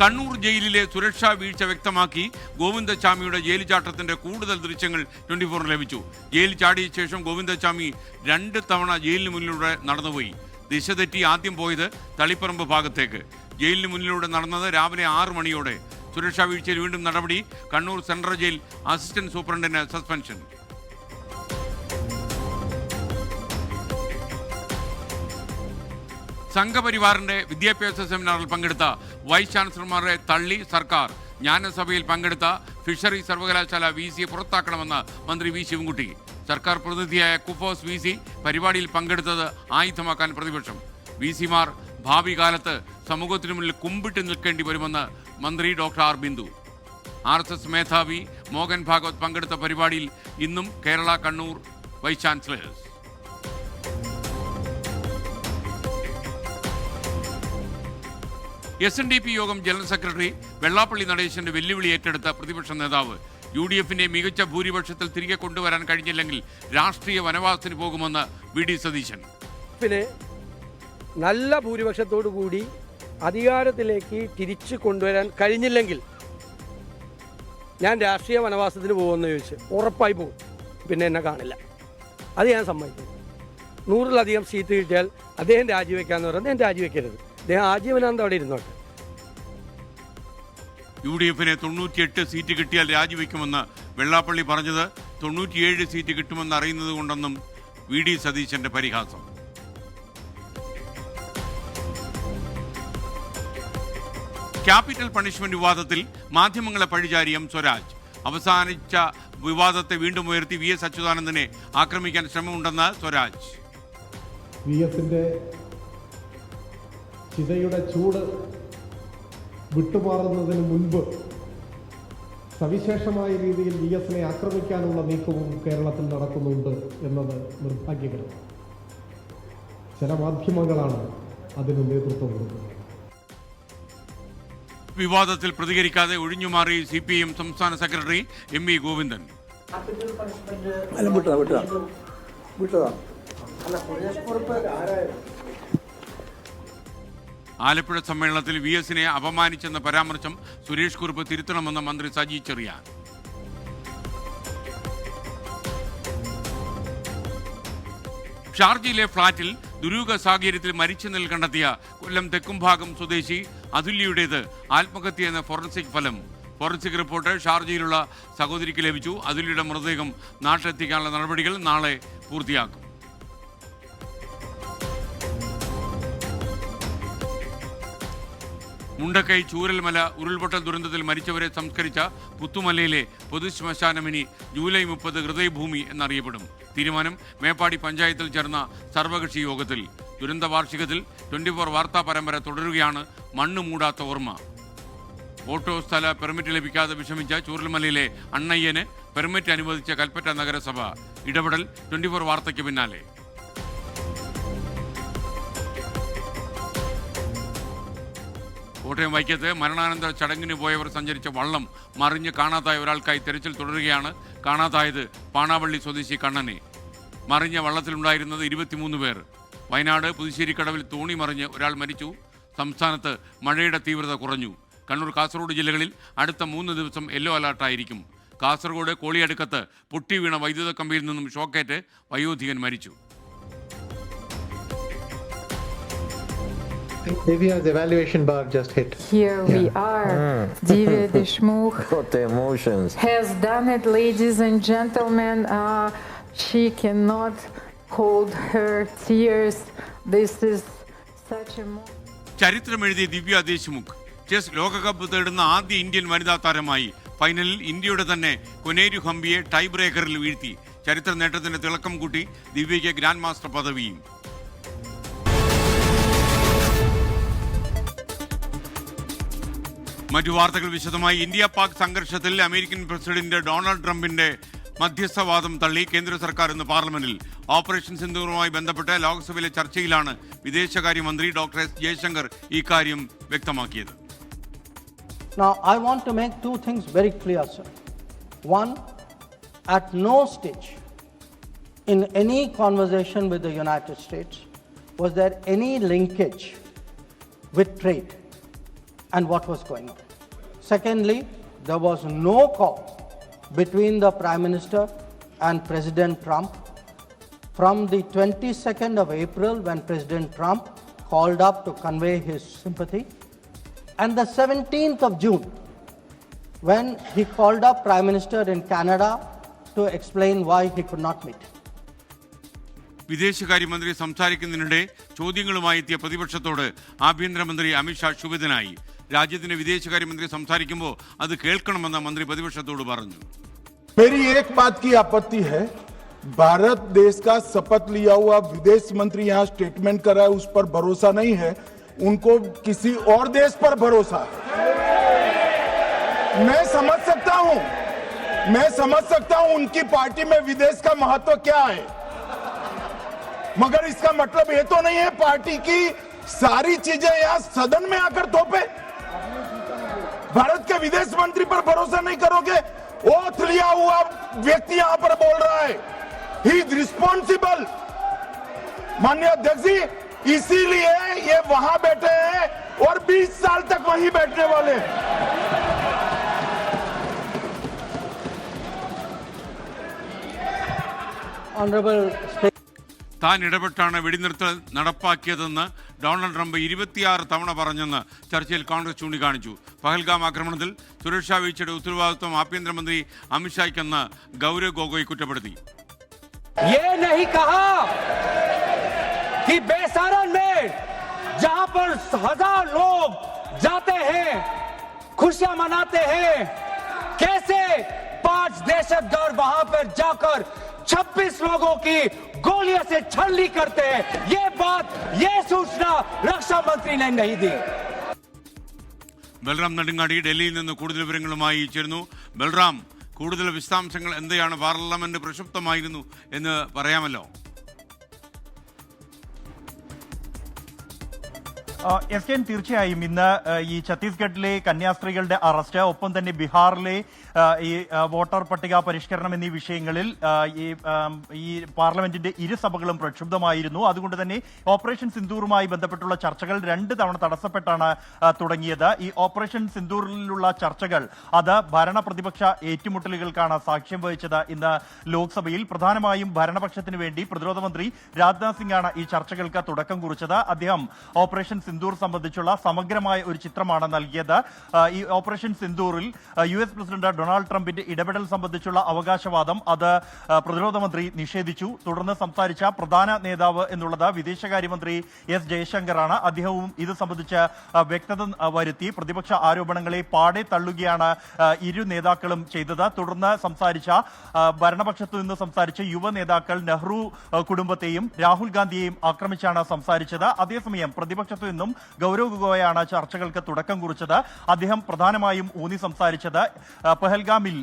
കണ്ണൂർ ജയിലിലെ സുരക്ഷാ വീഴ്ച വ്യക്തമാക്കി ഗോവിന്ദച്ചാമിയുടെ ജയിൽ ചാട്ടത്തിന്റെ കൂടുതൽ ദൃശ്യങ്ങൾ 24 ലഭിച്ചു. ജയിൽ ചാടിയ ശേഷം ഗോവിന്ദച്ചാമി 2 തവണ ജയിലിന് മുന്നിലൂടെ നടന്നുപോയി. ദിശ തെറ്റി ആദ്യം പോയത് തളിപ്പറമ്പ് ഭാഗത്തേക്ക്. ജയിലിന് മുന്നിലൂടെ നടന്നത് രാവിലെ 6 മണിയോടെ. സുരക്ഷാ വീഴ്ചയിൽ വീണ്ടും നടപടി. കണ്ണൂർ സെൻട്രൽ ജയിൽ അസിസ്റ്റന്റ് സൂപ്രണ്ടിന് സസ്പെൻഷൻ. സംഘപരിവാറിന്റെ വിദ്യാഭ്യാസ സെമിനാറിൽ പങ്കെടുത്ത വൈസ് ചാൻസലർമാരെ തള്ളി സർക്കാർ. ജ്ഞാനസഭയിൽ പങ്കെടുത്ത ഫിഷറി സർവകലാശാല VC പുറത്താക്കണമെന്ന് മന്ത്രി വി ശിവൻകുട്ടി. സർക്കാർ പ്രതിനിധിയായ കുഫോസ് VC പരിപാടിയിൽ പങ്കെടുത്തത് ആയുധമാക്കാൻ പ്രതിപക്ഷം. VC-മാർ ഭാവി കാലത്ത് സമൂഹത്തിനു മുന്നിൽ കുമ്പിട്ട് നിൽക്കേണ്ടി വരുമെന്ന് മന്ത്രി ഡോക്ടർ ആർ ബിന്ദു. RSS മേധാവി മോഹൻ ഭാഗവത് പങ്കെടുത്ത പരിപാടിയിൽ ഇന്നും Kerala Kannur vice chancellors. SNDP Yogam general secretary Vellappally നടേശന്റെ വെല്ലുവിളി ഏറ്റെടുത്ത പ്രതിപക്ഷ നേതാവ്. UDF-നെ മികച്ച ഭൂരിപക്ഷത്തിൽ തിരികെ കൊണ്ടുവരാൻ കഴിഞ്ഞില്ലെങ്കിൽ രാഷ്ട്രീയ വനവാസത്തിന് പോകുമെന്ന് VD സതീശൻ. നല്ല ഭൂരിപക്ഷത്തോടു കൂടി അധികാരത്തിലേക്ക് തിരിച്ചു കൊണ്ടുവരാൻ കഴിഞ്ഞില്ലെങ്കിൽ ഞാൻ രാഷ്ട്രീയ വനവാസത്തിന് പോകുമെന്ന് ചോദിച്ച് ഉറപ്പായി പോകും. പിന്നെ എന്നെ കാണില്ല. അത് ഞാൻ സമ്മതിക്കുന്നു. 100-ലധികം സീറ്റ് കിട്ടിയാൽ അദ്ദേഹം രാജിവെക്കാന്ന് പറയുന്നത് ഞാൻ രാജിവെക്കരുത്. അദ്ദേഹം ആജീവനാന്ത അവിടെ ഇരുന്നോട്ടെ. UDF-ന് 98 സീറ്റ് കിട്ടിയാൽ രാജിവെക്കുമെന്ന് വെള്ളാപ്പള്ളി പറഞ്ഞത് 97 സീറ്റ് കിട്ടുമെന്ന് അറിയുന്നത് കൊണ്ടെന്നും VD സതീശന്റെ പരിഹാസം. ക്യാപിറ്റൽ പണിഷ്മെന്റ് വിവാദത്തിൽ മാധ്യമങ്ങളെ പഴിചാരി M. സ്വരാജ്. അവസാനിച്ച വിവാദത്തെ വീണ്ടും ഉയർത്തി VS അച്യുതാനന്ദനെ ആക്രമിക്കാൻ ശ്രമമുണ്ടെന്ന് സ്വരാജ്. VS-ന്റെ ചിതയുടെ ചൂട് വിട്ടുമാറുന്നതിന് മുൻപ് സവിശേഷമായ രീതിയിൽ VS-നെ ആക്രമിക്കാനുള്ള നീക്കവും കേരളത്തിൽ നടക്കുന്നുണ്ട് എന്നത് നിർഭാഗ്യകരം. ചില മാധ്യമങ്ങളാണ് അതിന് നേതൃത്വം കൊടുക്കുന്നത്. വിവാദത്തിൽ പ്രതികരിക്കാതെ ഒഴിഞ്ഞുമാറി CPIM സംസ്ഥാന സെക്രട്ടറി MV ഗോവിന്ദൻ. ആലപ്പുഴ സമ്മേളനത്തിൽ VS-നെ അപമാനിച്ചെന്ന പരാമർശം സുരേഷ് കുറുപ്പ് തിരുത്തണമെന്ന് മന്ത്രി സജി ചെറിയാൻ. ഷാർജയിലെ ഫ്ളാറ്റിൽ ദുരൂഹ സാഹചര്യത്തിൽ മരിച്ച നിലയിൽ കണ്ടെത്തിയ കൊല്ലം തെക്കുംഭാഗം സ്വദേശി അതുല്യയുടേത് ആത്മഹത്യ എന്ന ഫോറൻസിക് ഫലം. ഫോറൻസിക് റിപ്പോർട്ട് ഷാർജയിലുള്ള സഹോദരിക്ക് ലഭിച്ചു. അതുല്യയുടെ മൃതദേഹം നാട്ടിലെത്തിക്കാനുള്ള നടപടികൾ നാളെ പൂർത്തിയാക്കും. മുണ്ടക്കൈ ചൂരൽമല ഉരുൾപൊട്ടൽ ദുരന്തത്തിൽ മരിച്ചവരെ സംസ്കരിച്ച പുത്തുമലയിലെ പൊതുശ്മശാനം ഇനി ജൂലൈ 30 ഹൃദയഭൂമി എന്നറിയപ്പെടും. തീരുമാനം മേപ്പാടി പഞ്ചായത്തിൽ ചേർന്ന സർവകക്ഷി യോഗത്തിൽ. ദുരന്ത വാർഷികത്തിൽ 24 വാർത്താ പരമ്പര തുടരുകയാണ് മണ്ണ് മൂടാത്ത ഓർമ്മ. ഓട്ടോ സ്ഥല പെർമിറ്റ് ലഭിക്കാതെ വിഷമിച്ച ചൂരൽമലയിലെ അണ്ണയ്യന് പെർമിറ്റ് അനുവദിച്ച കൽപ്പറ്റ നഗരസഭ. ഇടപെടൽ 24 വാർത്തയ്ക്ക് പിന്നാലെ. കോട്ടയം വൈക്കത്ത് മരണാനന്തര ചടങ്ങിന് പോയവർ സഞ്ചരിച്ച വള്ളം മറിഞ്ഞ് കാണാതായ ഒരാൾക്കായി തെരച്ചിൽ തുടരുകയാണ്. കാണാതായത് പാണാവള്ളി സ്വദേശി കണ്ണനെ. മറിഞ്ഞ വള്ളത്തിലുണ്ടായിരുന്നത് 23 പേർ. വയനാട് പുതുശ്ശേരിക്കടവിൽ തോണി മറിഞ്ഞ് ഒരാൾ മരിച്ചു. സംസ്ഥാനത്ത് മഴയുടെ തീവ്രത കുറഞ്ഞു. കണ്ണൂർ, കാസർഗോഡ് ജില്ലകളിൽ അടുത്ത 3 ദിവസം യെല്ലോ അലർട്ടായിരിക്കും. കാസർഗോഡ് കോളിയടുക്കത്ത് പൊട്ടി വീണ വൈദ്യുത കമ്പിയിൽ നിന്നും ഷോക്കേറ്റ് വയോധികൻ മരിച്ചു. Divya's evaluation bar just hit. Here we are. Divya Deshmukh What emotions. has done it, ladies and gentlemen. She cannot hold her tears. This is such a ചരിത്രമെഴുതിയ ദിവ്യ ദേശ്മുഖ് ചെസ് ലോകകപ്പ് തേടുന്ന ആദ്യ ഇന്ത്യൻ വനിതാ താരമായി. ഫൈനലിൽ ഇന്ത്യയുടെ തന്നെ കൊനേരു ഹംപിയെ ടൈ ബ്രേക്കറിൽ വീഴ്ത്തി. ചരിത്ര നേട്ടത്തിന്റെ തിളക്കം കൂട്ടി ദിവ്യയ്ക്ക് ഗ്രാൻഡ് മാസ്റ്റർ പദവിയും. മറ്റു വാർത്തകൾ വിശദമായി. ഇന്ത്യ പാക് സംഘർഷത്തിൽ അമേരിക്കൻ പ്രസിഡന്റ് ഡൊണാൾഡ് ട്രംപിന്റെ മധ്യസ്ഥവാദം തള്ളി കേന്ദ്ര സർക്കാർ ഇന്ന് പാർലമെന്റിൽ. ഓപ്പറേഷൻ സിന്ദൂറുമായി ബന്ധപ്പെട്ട് ലോക്സഭയിലെ ചർച്ചയിലാണ് വിദേശകാര്യമന്ത്രി ഡോക്ടർ S. ജയശങ്കർ ഇക്കാര്യം വ്യക്തമാക്കിയത്. Now, I want to make two things very clear, sir. One, at no stage in any conversation with the United States was there any linkage with trade and what was going on. Secondly, there was no call between the Prime Minister and President Trump from the 22nd of April when President Trump called up to convey his sympathy, and the 17th of June when he called up Prime Minister in Canada to explain why he could not meet. വിദേശകാര്യമന്ത്രി സംസാരിക്കുന്നതിനിടെ ചോദ്യങ്ങളുമായി എത്തിയ പ്രതിപക്ഷത്തോട് ആഭ്യന്തരമന്ത്രി അമിത്ഷാ ക്ഷുഭിതനായി. രാജ്യത്തിന്റെ വിദേശകാര്യമന്ത്രി സംസാരിക്കുമ്പോൾ അത് കേൾക്കണമെന്ന് മന്ത്രി പ്രതിപക്ഷത്തോട് പറഞ്ഞു. मेरी एक बात की आपत्ति है, भारत देश का शपथ लिया हुआ विदेश मंत्री यहाँ स्टेटमेंट कर रहा है, उस पर भरोसा नहीं है, उनको किसी और देश पर भरोसा है. मैं समझ सकता हूं उनकी पार्टी में विदेश का महत्व क्या है, मगर इसका मतलब ये तो नहीं है पार्टी की सारी चीजें यहाँ सदन में आकर थोपे. भारत के विदेश मंत्री पर भरोसा नहीं करोगे? ओथ लिया हुआ व्यक्ति यहां पर बोल रहा है, ही इज रिस्पॉन्सिबल. माननीय अध्यक्ष जी, इसीलिए ये वहां बैठे हैं और 20 साल तक वहीं बैठने वाले हैं. Honorable താൻ ഇടപെട്ടാണ് വെടിനിർത്തൽ നടപ്പാക്കിയതെന്ന് ഡൊണാൾഡ് ട്രംപ് 26 തവണ പറഞ്ഞെന്ന് ചർച്ചയിൽ കോൺഗ്രസ് ചൂണ്ടിക്കാണിച്ചു. പഹൽഗാം ആക്രമണത്തിൽ സുരക്ഷാ വീഴ്ചയുടെ ഉത്തരവാദിത്വം ആഭ്യന്തരമന്ത്രി അമിത്ഷായ്ക്കെന്ന് ഗൗരവ് ഗൊഗോയ് കുറ്റപ്പെടുത്തി. ये नहीं कहा कि बेसारन में जहां पर 1000 लोग जाते हैं, खुशियां मनाते हैं, कैसे 5 दहशतगर्द वहां पर जाकर 26 लोगों की गोलियों से छलनी करते हैं. ये बात, ये सूचना रक्षा मंत्री ने नहीं दी. ബൽറാം നെടുങ്ങാടി ഡൽഹിയിൽ നിന്ന് കൂടുതൽ വിവരങ്ങളുമായി ചേരുന്നു. ബൽറാം, കൂടുതൽ വിശദാംശങ്ങൾ എന്തെയാണ്? പാർലമെന്റ് പ്രക്ഷുബ്ധമായിരുന്നു എന്ന് പറയാമല്ലോ. SKN തീർച്ചയായും ഇന്ന് ഈ ഛത്തീസ്ഗഡിലെ കന്യാസ്ത്രീകളുടെ അറസ്റ്റ്, ഒപ്പം തന്നെ ബീഹാറിലെ ഈ വോട്ടർ പട്ടിക പരിഷ്കരണം എന്നീ വിഷയങ്ങളിൽ ഈ പാർലമെന്റിന്റെ ഇരുസഭകളും പ്രക്ഷുബ്ധമായിരുന്നു. അതുകൊണ്ട് തന്നെ ഓപ്പറേഷൻ സിന്ദൂറുമായി ബന്ധപ്പെട്ടുള്ള ചർച്ചകൾ 2 തവണ തടസ്സപ്പെട്ടാണ് തുടങ്ങിയത്. ഈ ഓപ്പറേഷൻ സിന്ദൂറിലുള്ള ചർച്ചകൾ അത് ഭരണ പ്രതിപക്ഷ ഏറ്റുമുട്ടലുകൾക്കാണ് സാക്ഷ്യം വഹിച്ചത്. ഇന്ന് ലോക്സഭയിൽ പ്രധാനമായും ഭരണപക്ഷത്തിന് വേണ്ടി പ്രതിരോധ മന്ത്രി രാജ്നാഥ് സിംഗ് ആണ് ഈ ചർച്ചകൾക്ക് തുടക്കം കുറിച്ചത്. അദ്ദേഹം ഓപ്പറേഷൻ സിന്ദൂർ സംബന്ധിച്ചുള്ള സമഗ്രമായ ഒരു ചിത്രമാണ് നൽകിയത്. ഈ ഓപ്പറേഷൻ സിന്ദൂറിൽ US പ്രസിഡന്റ് ഡൊണാൾഡ് ട്രംപിന്റെ ഇടപെടൽ സംബന്ധിച്ചുള്ള അവകാശവാദം അത് പ്രതിരോധ മന്ത്രി നിഷേധിച്ചു. തുടർന്ന് സംസാരിച്ച പ്രധാന നേതാവ് എന്നുള്ളത് വിദേശകാര്യമന്ത്രി S ജയശങ്കറാണ്. അദ്ദേഹവും ഇത് സംബന്ധിച്ച് വ്യക്തത വരുത്തി. പ്രതിപക്ഷ ആരോപണങ്ങളെ പാടെ തള്ളുകയാണ് ഇരു നേതാക്കളും ചെയ്തത്. തുടർന്ന് സംസാരിച്ച ഭരണപക്ഷത്തു നിന്ന് സംസാരിച്ച യുവ നേതാക്കൾ നെഹ്റു കുടുംബത്തെയും രാഹുൽ ഗാന്ധിയെയും ആക്രമിച്ചാണ് സംസാരിച്ചത്. അതേസമയം പ്രതിപക്ഷത്തു നിന്നും ഗൗരവ് ഗൊഗോയാണ് ചർച്ചകൾക്ക് തുടക്കം കുറിച്ചത്. അദ്ദേഹം പ്രധാനമായും ഊന്നി സംസാരിച്ചത് പഹൽഗാമിൽ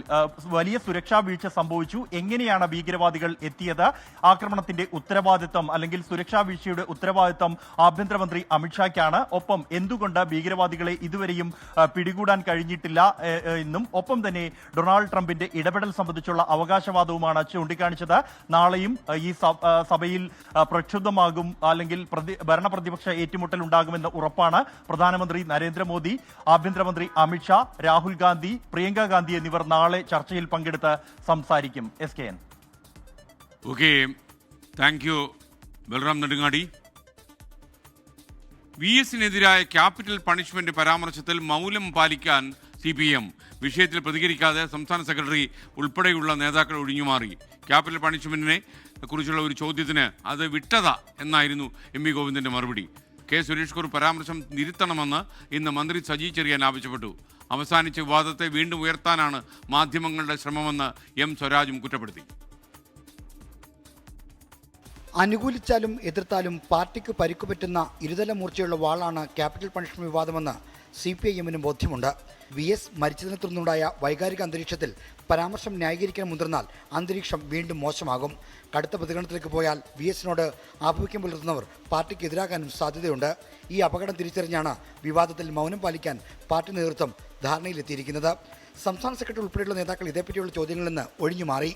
വലിയ സുരക്ഷാ വീഴ്ച സംഭവിച്ചു, എങ്ങനെയാണ് ഭീകരവാദികൾ എത്തിയത്, ആക്രമണത്തിന്റെ ഉത്തരവാദിത്തം അല്ലെങ്കിൽ സുരക്ഷാ വീഴ്ചയുടെ ഉത്തരവാദിത്തം ആഭ്യന്തരമന്ത്രി അമിത്ഷായ്ക്കാണ്, ഒപ്പം എന്തുകൊണ്ട് ഭീകരവാദികളെ ഇതുവരെയും പിടികൂടാൻ കഴിഞ്ഞിട്ടില്ല എന്നും ഒപ്പം തന്നെ ഡൊണാൾഡ് ട്രംപിന്റെ ഇടപെടൽ സംബന്ധിച്ചുള്ള അവകാശവാദവുമാണ് ചൂണ്ടിക്കാണിച്ചത്. നാളെയും ഈ സഭയിൽ പ്രക്ഷുബ്ധമാകും അല്ലെങ്കിൽ ഭരണ പ്രതിപക്ഷ ഏറ്റുമുട്ടൽ ഉണ്ടാകുമെന്ന് ഉറപ്പാണ്. പ്രധാനമന്ത്രി നരേന്ദ്രമോദി, ആഭ്യന്തരമന്ത്രി അമിത്ഷാ, രാഹുൽ ഗാന്ധി, പ്രിയങ്ക ഗാന്ധി എന്നിവർ നാളെ ചർച്ചയിൽ പങ്കെടുത്ത് സംസാരിക്കും. SKN. Okay, thank you Balram Nedungadi. VS-നെതിരായ ക്യാപിറ്റൽ പണിഷ്മെന്റ് പരാമർശത്തിൽ മൗനം പാലിക്കാൻ CPM. വിഷയത്തിൽ പ്രതികരിക്കാതെ സംസ്ഥാന സെക്രട്ടറി ഉൾപ്പെടെയുള്ള നേതാക്കൾ ഒഴിഞ്ഞുമാറി. ക്യാപിറ്റൽ പണിഷ്മെന്റിനെ കുറിച്ചുള്ള ഒരു ചോദ്യത്തിന് അത് വിട്ടത എന്നായിരുന്നു MV ഗോവിന്ദന്റെ മറുപടി. K. സുരേഷ് കുറുപ്പ് പരാമർശം തിരുത്തണമെന്ന് ഇന്ന് മന്ത്രി സജി ചെറിയാൻ ആവശ്യപ്പെട്ടു. അവസാനിച്ച വിവാദത്തെ വീണ്ടും ഉയർത്താനാണ് മാധ്യമങ്ങളുടെ ശ്രമമെന്ന് M. സ്വരാജും കുറ്റപ്പെടുത്തി. അനുകൂലിച്ചാലും എതിർത്താലും പാർട്ടിക്ക് പരിക്കുപറ്റുന്ന ഇരുതല മൂർച്ചയുള്ള വാളാണ് ക്യാപിറ്റൽ പണിഷ്മെന്റ് വിവാദമെന്ന് CPIM-നും ബോധ്യമുണ്ട്. VS മരിച്ചതിനെ തുടർന്നുണ്ടായ വൈകാരിക അന്തരീക്ഷത്തിൽ പരാമർശം ന്യായീകരിക്കാൻ മുതിർന്നാൽ അന്തരീക്ഷം വീണ്ടും മോശമാകും. കടുത്ത പ്രതികരണത്തിലേക്ക് പോയാൽ VS-നോട് ആഭിമുഖ്യം പുലർത്തുന്നവർ പാർട്ടിക്ക് എതിരാകാനും സാധ്യതയുണ്ട്. ഈ അപകടം തിരിച്ചറിഞ്ഞാണ് വിവാദത്തിൽ മൗനം പാലിക്കാൻ പാർട്ടി നേതൃത്വം ധാരണയിലെത്തിയിരിക്കുന്നത്. സംസ്ഥാന സെക്രട്ടറി ഉൾപ്പെടെയുള്ള നേതാക്കൾ ഇതേപ്പറ്റിയുള്ള ചോദ്യങ്ങളിൽ നിന്ന് ഒഴിഞ്ഞു മാറി.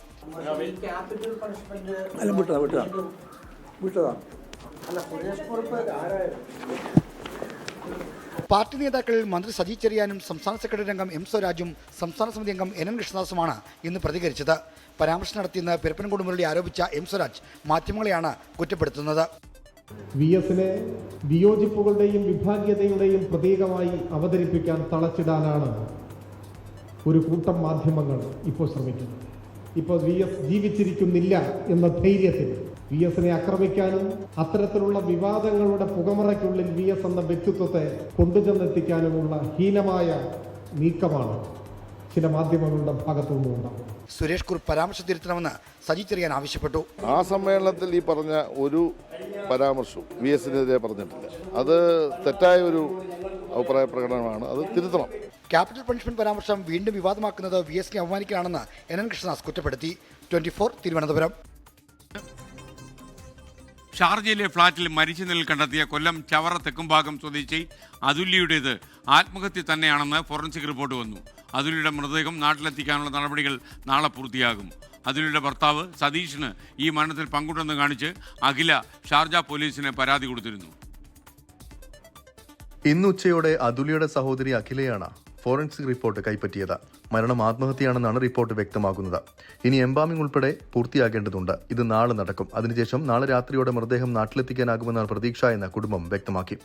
പാർട്ടി നേതാക്കളിൽ മന്ത്രി സജി ചെറിയാനും സംസ്ഥാന സെക്രട്ടറി അംഗം M. സ്വരാജും സംസ്ഥാന സമിതി അംഗം NN കൃഷ്ണദാസുമാണ് ഇന്ന് പ്രതികരിച്ചത്. പരാമർശം നടത്തിയെന്ന് പെരുപ്പൻകുടി മുരളി ആരോപിച്ച M. സ്വരാജ് മാധ്യമങ്ങളെയാണ് കുറ്റപ്പെടുത്തുന്നത്. VS-നെ വിയോജിപ്പുകളുടെയും വിഭാഗീയതയുടെയും പ്രതീകമായി അവതരിപ്പിക്കാൻ തളച്ചിടാനാണ് ഒരു കൂട്ടം മാധ്യമങ്ങൾ ഇപ്പോൾ ശ്രമിക്കുന്നത്. ഇപ്പോൾ VS ജീവിച്ചിരിക്കുന്നില്ല എന്ന ധൈര്യത്തിൽ VS-നെ ആക്രമിക്കാനും അത്തരത്തിലുള്ള വിവാദങ്ങളുടെ പുകമറയ്ക്കുള്ളിൽ VS എന്ന വ്യക്തിത്വത്തെ കൊണ്ടുചെന്നെത്തിക്കാനുമുള്ള ഹീനമായ നീക്കമാണ് ചില മാധ്യമങ്ങളുടെ ഭാഗത്തു നിന്നുണ്ടാകുന്നത്. സുരേഷ് കുറുപ്പ് പരാമർശം തിരുത്തണമെന്ന് സജി ചെറിയാൻ ആവശ്യപ്പെട്ടു. ആ സമ്മേളനത്തിൽ ഈ പറഞ്ഞ ഒരു പരാമർശവും VS-നെതിരെ പറഞ്ഞിട്ടില്ല. അത് തെറ്റായ ഒരു അഭിപ്രായ പ്രകടനമാണ്, അത് തിരുത്തണം. ക്യാപിറ്റൽ പണിഷ്മെന്റ് പരാമർശം വീണ്ടും വിവാദമാക്കുന്നത് VS-നെ അവമാനിക്കാനാണെന്ന് NN കൃഷ്ണദാസ് കുറ്റപ്പെടുത്തി. 24 തിരുവനന്തപുരം. ഷാർജയിലെ ഫ്ളാറ്റിൽ മരിച്ച നിലയിൽ കണ്ടെത്തിയ കൊല്ലം ചവറ തെക്കുംഭാഗം സ്വദേശി അതുല്യയുടേത് ആത്മഹത്യ തന്നെയാണെന്ന് ഫോറൻസിക് റിപ്പോർട്ട് വന്നു. അതുല്യയുടെ മൃതദേഹം നാട്ടിലെത്തിക്കാനുള്ള നടപടികൾ നാളെ പൂർത്തിയാകും. അതുല്യയുടെ ഭർത്താവ് സതീഷിന് ഈ മരണത്തിൽ പങ്കുണ്ടെന്ന് കാണിച്ച് അഖില ഷാർജ പോലീസിന് പരാതി കൊടുത്തിരുന്നു. ഇന്ന് ഉച്ചയോടെ അതുല്യയുടെ സഹോദരി അഖിലയാണ് ഫോറൻസിക് റിപ്പോർട്ട് കൈപ്പറ്റിയത്. മരണം ആത്മഹത്യയാണെന്നാണ് റിപ്പോർട്ട് വ്യക്തമാക്കുന്നത്. ഇനി എംബാമിംഗ് ഉൾപ്പെടെ പൂർത്തിയാകേണ്ടതുണ്ട്. ഇത് നാളെ നടക്കും. അതിനുശേഷം നാളെ രാത്രിയോടെ മൃതദേഹം നാട്ടിലെത്തിക്കാനാകുമെന്നാണ് പ്രതീക്ഷ എന്ന് കുടുംബം വ്യക്തമാക്കി.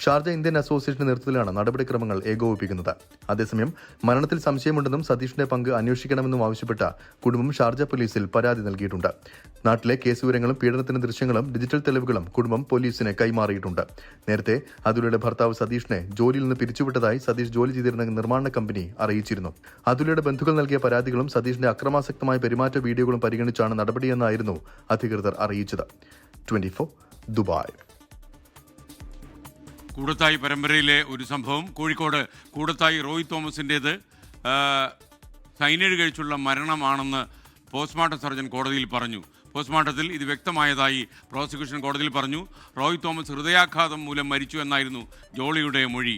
ഷാർജ ഇന്ത്യൻ അസോസിയേഷന്റെ നേതൃത്വത്തിലാണ് നടപടിക്രമങ്ങൾ ഏകോപിപ്പിക്കുന്നത്. അതേസമയം മരണത്തിൽ സംശയമുണ്ടെന്നും സതീഷിന്റെ പങ്ക് അന്വേഷിക്കണമെന്നും ആവശ്യപ്പെട്ട കുടുംബം ഷാർജ പോലീസിൽ പരാതി നൽകിയിട്ടുണ്ട്. നാട്ടിലെ കേസ് വിവരങ്ങളും പീഡനത്തിന്റെ ദൃശ്യങ്ങളും ഡിജിറ്റൽ തെളിവുകളും കുടുംബം പോലീസിന് കൈമാറിയിട്ടുണ്ട്. നേരത്തെ അതുല്യയുടെ ഭർത്താവ് സതീഷിനെ ജോലിയിൽ നിന്ന് പിരിച്ചുവിട്ടതായി സതീഷ് ജോലി ചെയ്തിരുന്ന നിർമ്മാണ കമ്പനി അറിയിച്ചിരുന്നു. അതുല്യയുടെ ബന്ധുക്കൾ നൽകിയ പരാതികളും സതീഷിന്റെ അക്രമാസക്തമായ പെരുമാറ്റ വീഡിയോകളും പരിഗണിച്ചാണ് നടപടിയെന്നായിരുന്നു അധികൃതർ അറിയിച്ചത്. 24 ദുബായ്. കൂടത്തായി പരമ്പരയിലെ ഒരു സംഭവം. കോഴിക്കോട് കൂടത്തായി റോയ് തോമസിൻ്റേത് സൈനൈഡ് കഴിച്ചുള്ള മരണമാണെന്ന് പോസ്റ്റ്മോർട്ടം സർജൻ കോടതിയിൽ പറഞ്ഞു. പോസ്റ്റ്മോർട്ടത്തിൽ ഇത് വ്യക്തമായതായി പ്രോസിക്യൂഷൻ കോടതിയിൽ പറഞ്ഞു. റോയ് തോമസ് ഹൃദയാഘാതം മൂലം മരിച്ചു എന്നായിരുന്നു ജോളിയുടെ മൊഴി.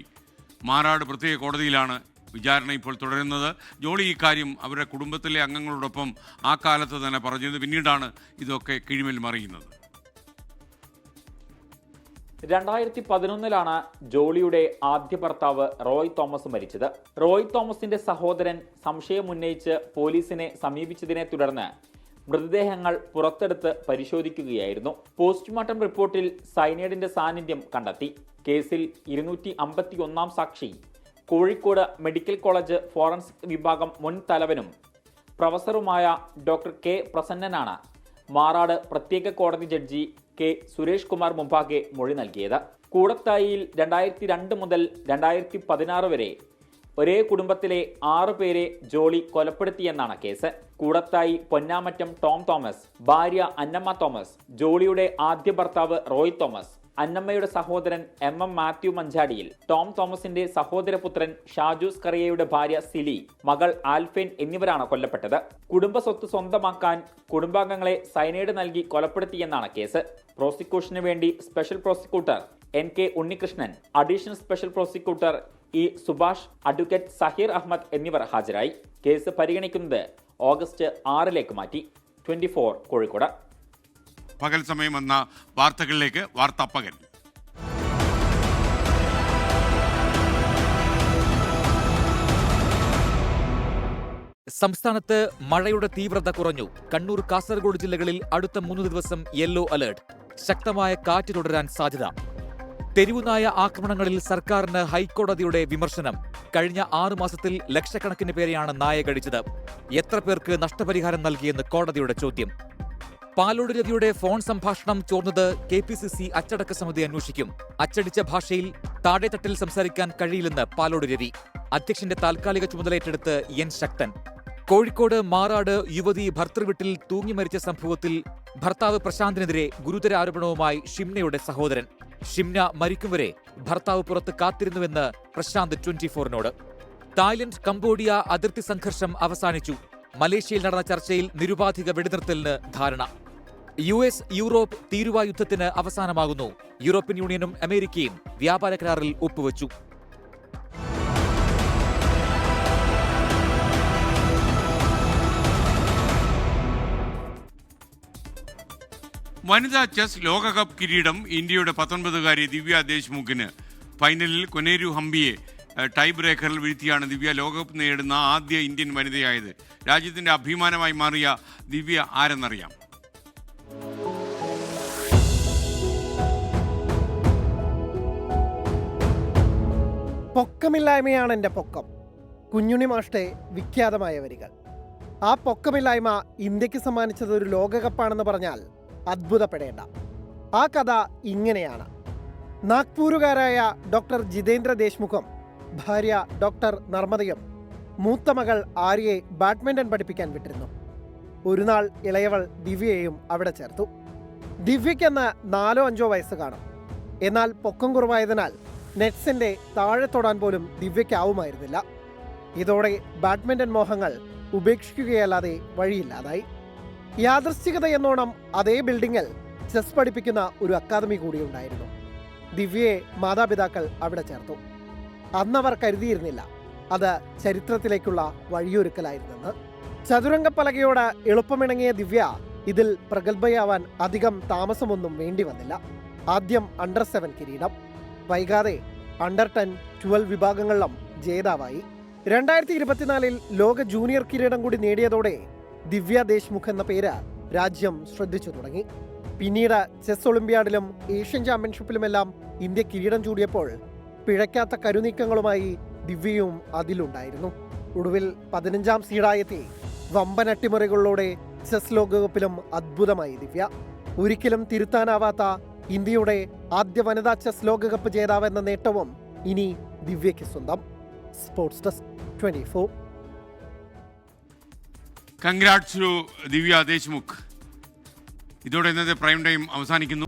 മാറാട് പ്രത്യേക കോടതിയിലാണ് വിചാരണ ഇപ്പോൾ തുടരുന്നത്. ജോളി ഈ കാര്യം അവരുടെ കുടുംബത്തിലെ അംഗങ്ങളോടൊപ്പം ആ കാലത്ത് തന്നെ പറഞ്ഞത്. പിന്നീടാണ് ഇതൊക്കെ കിഴിമേൽ മറിയുന്നത്. 2011 ജോളിയുടെ ആദ്യ ഭർത്താവ് റോയ് തോമസ് മരിച്ചത്. റോയ് തോമസിന്റെ സഹോദരൻ സംശയമുന്നയിച്ച് പോലീസിനെ സമീപിച്ചതിനെ തുടർന്ന് മൃതദേഹങ്ങൾ പുറത്തെടുത്ത് പരിശോധിക്കുകയായിരുന്നു. പോസ്റ്റ്മോർട്ടം റിപ്പോർട്ടിൽ സൈനൈഡിന്റെ സാന്നിധ്യം കണ്ടെത്തി. കേസിൽ 251 സാക്ഷി കോഴിക്കോട് മെഡിക്കൽ കോളേജ് ഫോറൻസിക് വിഭാഗം മുൻ തലവനും പ്രൊഫസറുമായ ഡോക്ടർ കെ പ്രസന്നനാണ് മാറാട് പ്രത്യേക കോടതി ജഡ്ജി കെ സുരേഷ് കുമാർ മുമ്പാകെ മൊഴി നൽകിയത്. കൂടത്തായിയിൽ 2002 മുതൽ 2016 വരെ ഒരേ കുടുംബത്തിലെ 6 പേരെ ജോളി കൊലപ്പെടുത്തിയെന്നാണ് കേസ്. കൂടത്തായി പൊന്നാമറ്റം ടോം തോമസ്, ഭാര്യ അന്നമ്മ തോമസ്, ജോളിയുടെ ആദ്യ ഭർത്താവ് റോയ് തോമസ്, അന്നമ്മയുടെ സഹോദരൻ MM മാത്യു മഞ്ചാടിയിൽ, ടോം തോമസിന്റെ സഹോദരപുത്രൻ ഷാജു സ്കറിയയുടെ ഭാര്യ സിലി, മകൾ ആൽഫൈൻ എന്നിവരാണ് കൊല്ലപ്പെട്ടത്. കുടുംബ സ്വത്ത് സ്വന്തമാക്കാൻ കുടുംബാംഗങ്ങളെ സൈനൈഡ് നൽകി കൊലപ്പെടുത്തിയെന്നാണ് കേസ്. പ്രോസിക്യൂഷന് വേണ്ടി special prosecutor NK Unnikrishnan, additional special prosecutor E Subhash, advocate Saheer Ahammed എന്നിവർ ഹാജരായി. കേസ് പരിഗണിക്കുന്നത് ഓഗസ്റ്റ് 6 മാറ്റി. 24 കോഴിക്കോട്. പകൽ സമയം എന്ന വാർത്തകളിലേക്ക്. വാർത്താ പകൽ. സംസ്ഥാനത്ത് മഴയുടെ തീവ്രത കുറഞ്ഞു. കണ്ണൂർ, കാസർഗോഡ് ജില്ലകളിൽ അടുത്ത 3 ദിവസം യെല്ലോ അലർട്ട്. ശക്തമായ കാറ്റ് തുടരാൻ സാധ്യത. തെരുവുനായ ആക്രമണങ്ങളിൽ സർക്കാരിന് ഹൈക്കോടതിയുടെ വിമർശനം. കഴിഞ്ഞ 6 മാസത്തിൽ ലക്ഷക്കണക്കിന് പേരെയാണ് നായ കടിച്ചത്. എത്ര പേർക്ക് നഷ്ടപരിഹാരം നൽകിയെന്ന് കോടതിയുടെ ചോദ്യം. പാലോട് രവിയുടെ ഫോൺ സംഭാഷണം ചോർന്നത് KPCC അച്ചടക്ക സമിതി അന്വേഷിക്കും. അച്ചടിച്ച ഭാഷയിൽ താഴെത്തട്ടിൽ സംസാരിക്കാൻ കഴിയില്ലെന്ന് പാലോട് രവി. അധ്യക്ഷന്റെ താൽക്കാലിക ചുമതലയേറ്റെടുത്ത് N ശക്തൻ. കോഴിക്കോട് മാറാട് യുവതി ഭർത്തൃവീട്ടിൽ തൂങ്ങി മരിച്ച സംഭവത്തിൽ ഭർത്താവ് പ്രശാന്തിനെതിരെ ഗുരുതര ആരോപണവുമായി ഷിംനയുടെ സഹോദരൻ. ഷിംന മരിക്കും വരെ ഭർത്താവ് പുറത്ത് കാത്തിരുന്നുവെന്ന് പ്രശാന്ത് 24നോട്. തായ്ലൻഡ് കംബോഡിയ അതിർത്തി സംഘർഷം അവസാനിച്ചു. മലേഷ്യയിൽ നടന്ന ചർച്ചയിൽ നിരുപാധിക വെടിനിർത്തലിന് ധാരണ. US യൂറോപ്പ് തീരുവ യുദ്ധത്തിന് അവസാനമാകുന്നു. യൂറോപ്യൻ യൂണിയനും അമേരിക്കയും വ്യാപാര കരാറിൽ ഒപ്പുവച്ചു. വനിതാ ചെസ് ലോകകപ്പ് കിരീടം ഇന്ത്യയുടെ 19-കാരി ദിവ്യ ദേശ്മുഖിന്. ഫൈനലിൽ കൊനേരു ഹംപിയെ ടൈ ബ്രേക്കറിൽ വീഴ്ത്തിയാണ് ദിവ്യ ലോകകപ്പ് നേടുന്ന ആദ്യ ഇന്ത്യൻ വനിതയായത്. രാജ്യത്തിന്റെ അഭിമാനമായി മാറിയ ദിവ്യ ആരെന്നറിയാം. പൊക്കമില്ലായ്മയാണ് എൻ്റെ പൊക്കം. കുഞ്ഞുണ്ണി മാഷ്ടെ വിഖ്യാതമായ വരികൾ. ആ പൊക്കമില്ലായ്മ ഇന്ത്യക്ക് സമ്മാനിച്ചത് ഒരു ലോകകപ്പാണെന്ന് പറഞ്ഞാൽ അത്ഭുതപ്പെടേണ്ട. ആ കഥ ഇങ്ങനെയാണ്. നാഗ്പൂരുകാരായ ഡോക്ടർ ജിതേന്ദ്ര ദേശ്മുഖും ഭാര്യ ഡോക്ടർ നർമ്മദയും മൂത്ത മകൾ ആര്യയെ ബാഡ്മിൻ്റൺ പഠിപ്പിക്കാൻ വിട്ടിരുന്നു. ഒരു നാൾ ഇളയവൾ ദിവ്യയെയും അവിടെ ചേർത്തു. ദിവ്യയ്ക്കെന്ന് 4-5 വയസ്സ് കാണും. എന്നാൽ പൊക്കം കുറവായതിനാൽ നെറ്റ്സിന്റെ താഴെ തൊടാൻ പോലും ദിവ്യയ്ക്കാവുമായിരുന്നില്ല. ഇതോടെ ബാഡ്മിൻ്റൺ മോഹങ്ങൾ ഉപേക്ഷിക്കുകയല്ലാതെ വഴിയില്ലാതായി. യാദൃശ്ചികത എന്നോണം അതേ ബിൽഡിങ്ങിൽ ചെസ് പഠിപ്പിക്കുന്ന ഒരു അക്കാദമി കൂടിയുണ്ടായിരുന്നു. ദിവ്യയെ മാതാപിതാക്കൾ അവിടെ ചേർത്തു. അന്നവർ കരുതിയിരുന്നില്ല അത് ചരിത്രത്തിലേക്കുള്ള വഴിയൊരുക്കലായിരുന്നെന്ന്. ചതുരംഗപ്പലകയോട് എളുപ്പമിണങ്ങിയ ദിവ്യ ഇതിൽ പ്രഗത്ഭയാവാൻ അധികം താമസമൊന്നും വേണ്ടി വന്നില്ല. ആദ്യം അണ്ടർ 7 കിരീടം, വൈകാതെ അണ്ടർ 10, 12 വിഭാഗങ്ങളിലും ജേതാവായി. 2024 ലോക ജൂനിയർ കിരീടം കൂടി നേടിയതോടെ ദിവ്യ ദേശ്മുഖ് എന്ന പേര് രാജ്യം ശ്രദ്ധിച്ചു തുടങ്ങി. പിന്നീട് ചെസ് ഒളിമ്പ്യാഡിലും ഏഷ്യൻ ചാമ്പ്യൻഷിപ്പിലുമെല്ലാം ഇന്ത്യ കിരീടം ചൂടിയപ്പോൾ പിഴയ്ക്കാത്ത കരുനീക്കങ്ങളുമായി ദിവ്യയും അതിലുണ്ടായിരുന്നു. ഒടുവിൽ 15ാം സീഡായെത്തി വമ്പൻ അട്ടിമറികളിലൂടെ ചെസ് ലോകകപ്പിലും അദ്ഭുതമായി ദിവ്യ. ഒരിക്കലും തിരുത്താനാവാത്ത ഇന്ത്യയുടെ ആദ്യ വനിതാ ചെസ് ലോകകപ്പ് ജേതാവെന്ന നേട്ടവും ഇനി ദിവ്യയ്ക്ക് സ്വന്തം. Sports desk 24. കൺഗ്രാറ്റ്സ് ടു ദിവ്യ ദേശ്മുഖ്. ഇതോടെ ഇന്നത്തെ പ്രൈം ടൈം അവസാനിക്കുന്നു.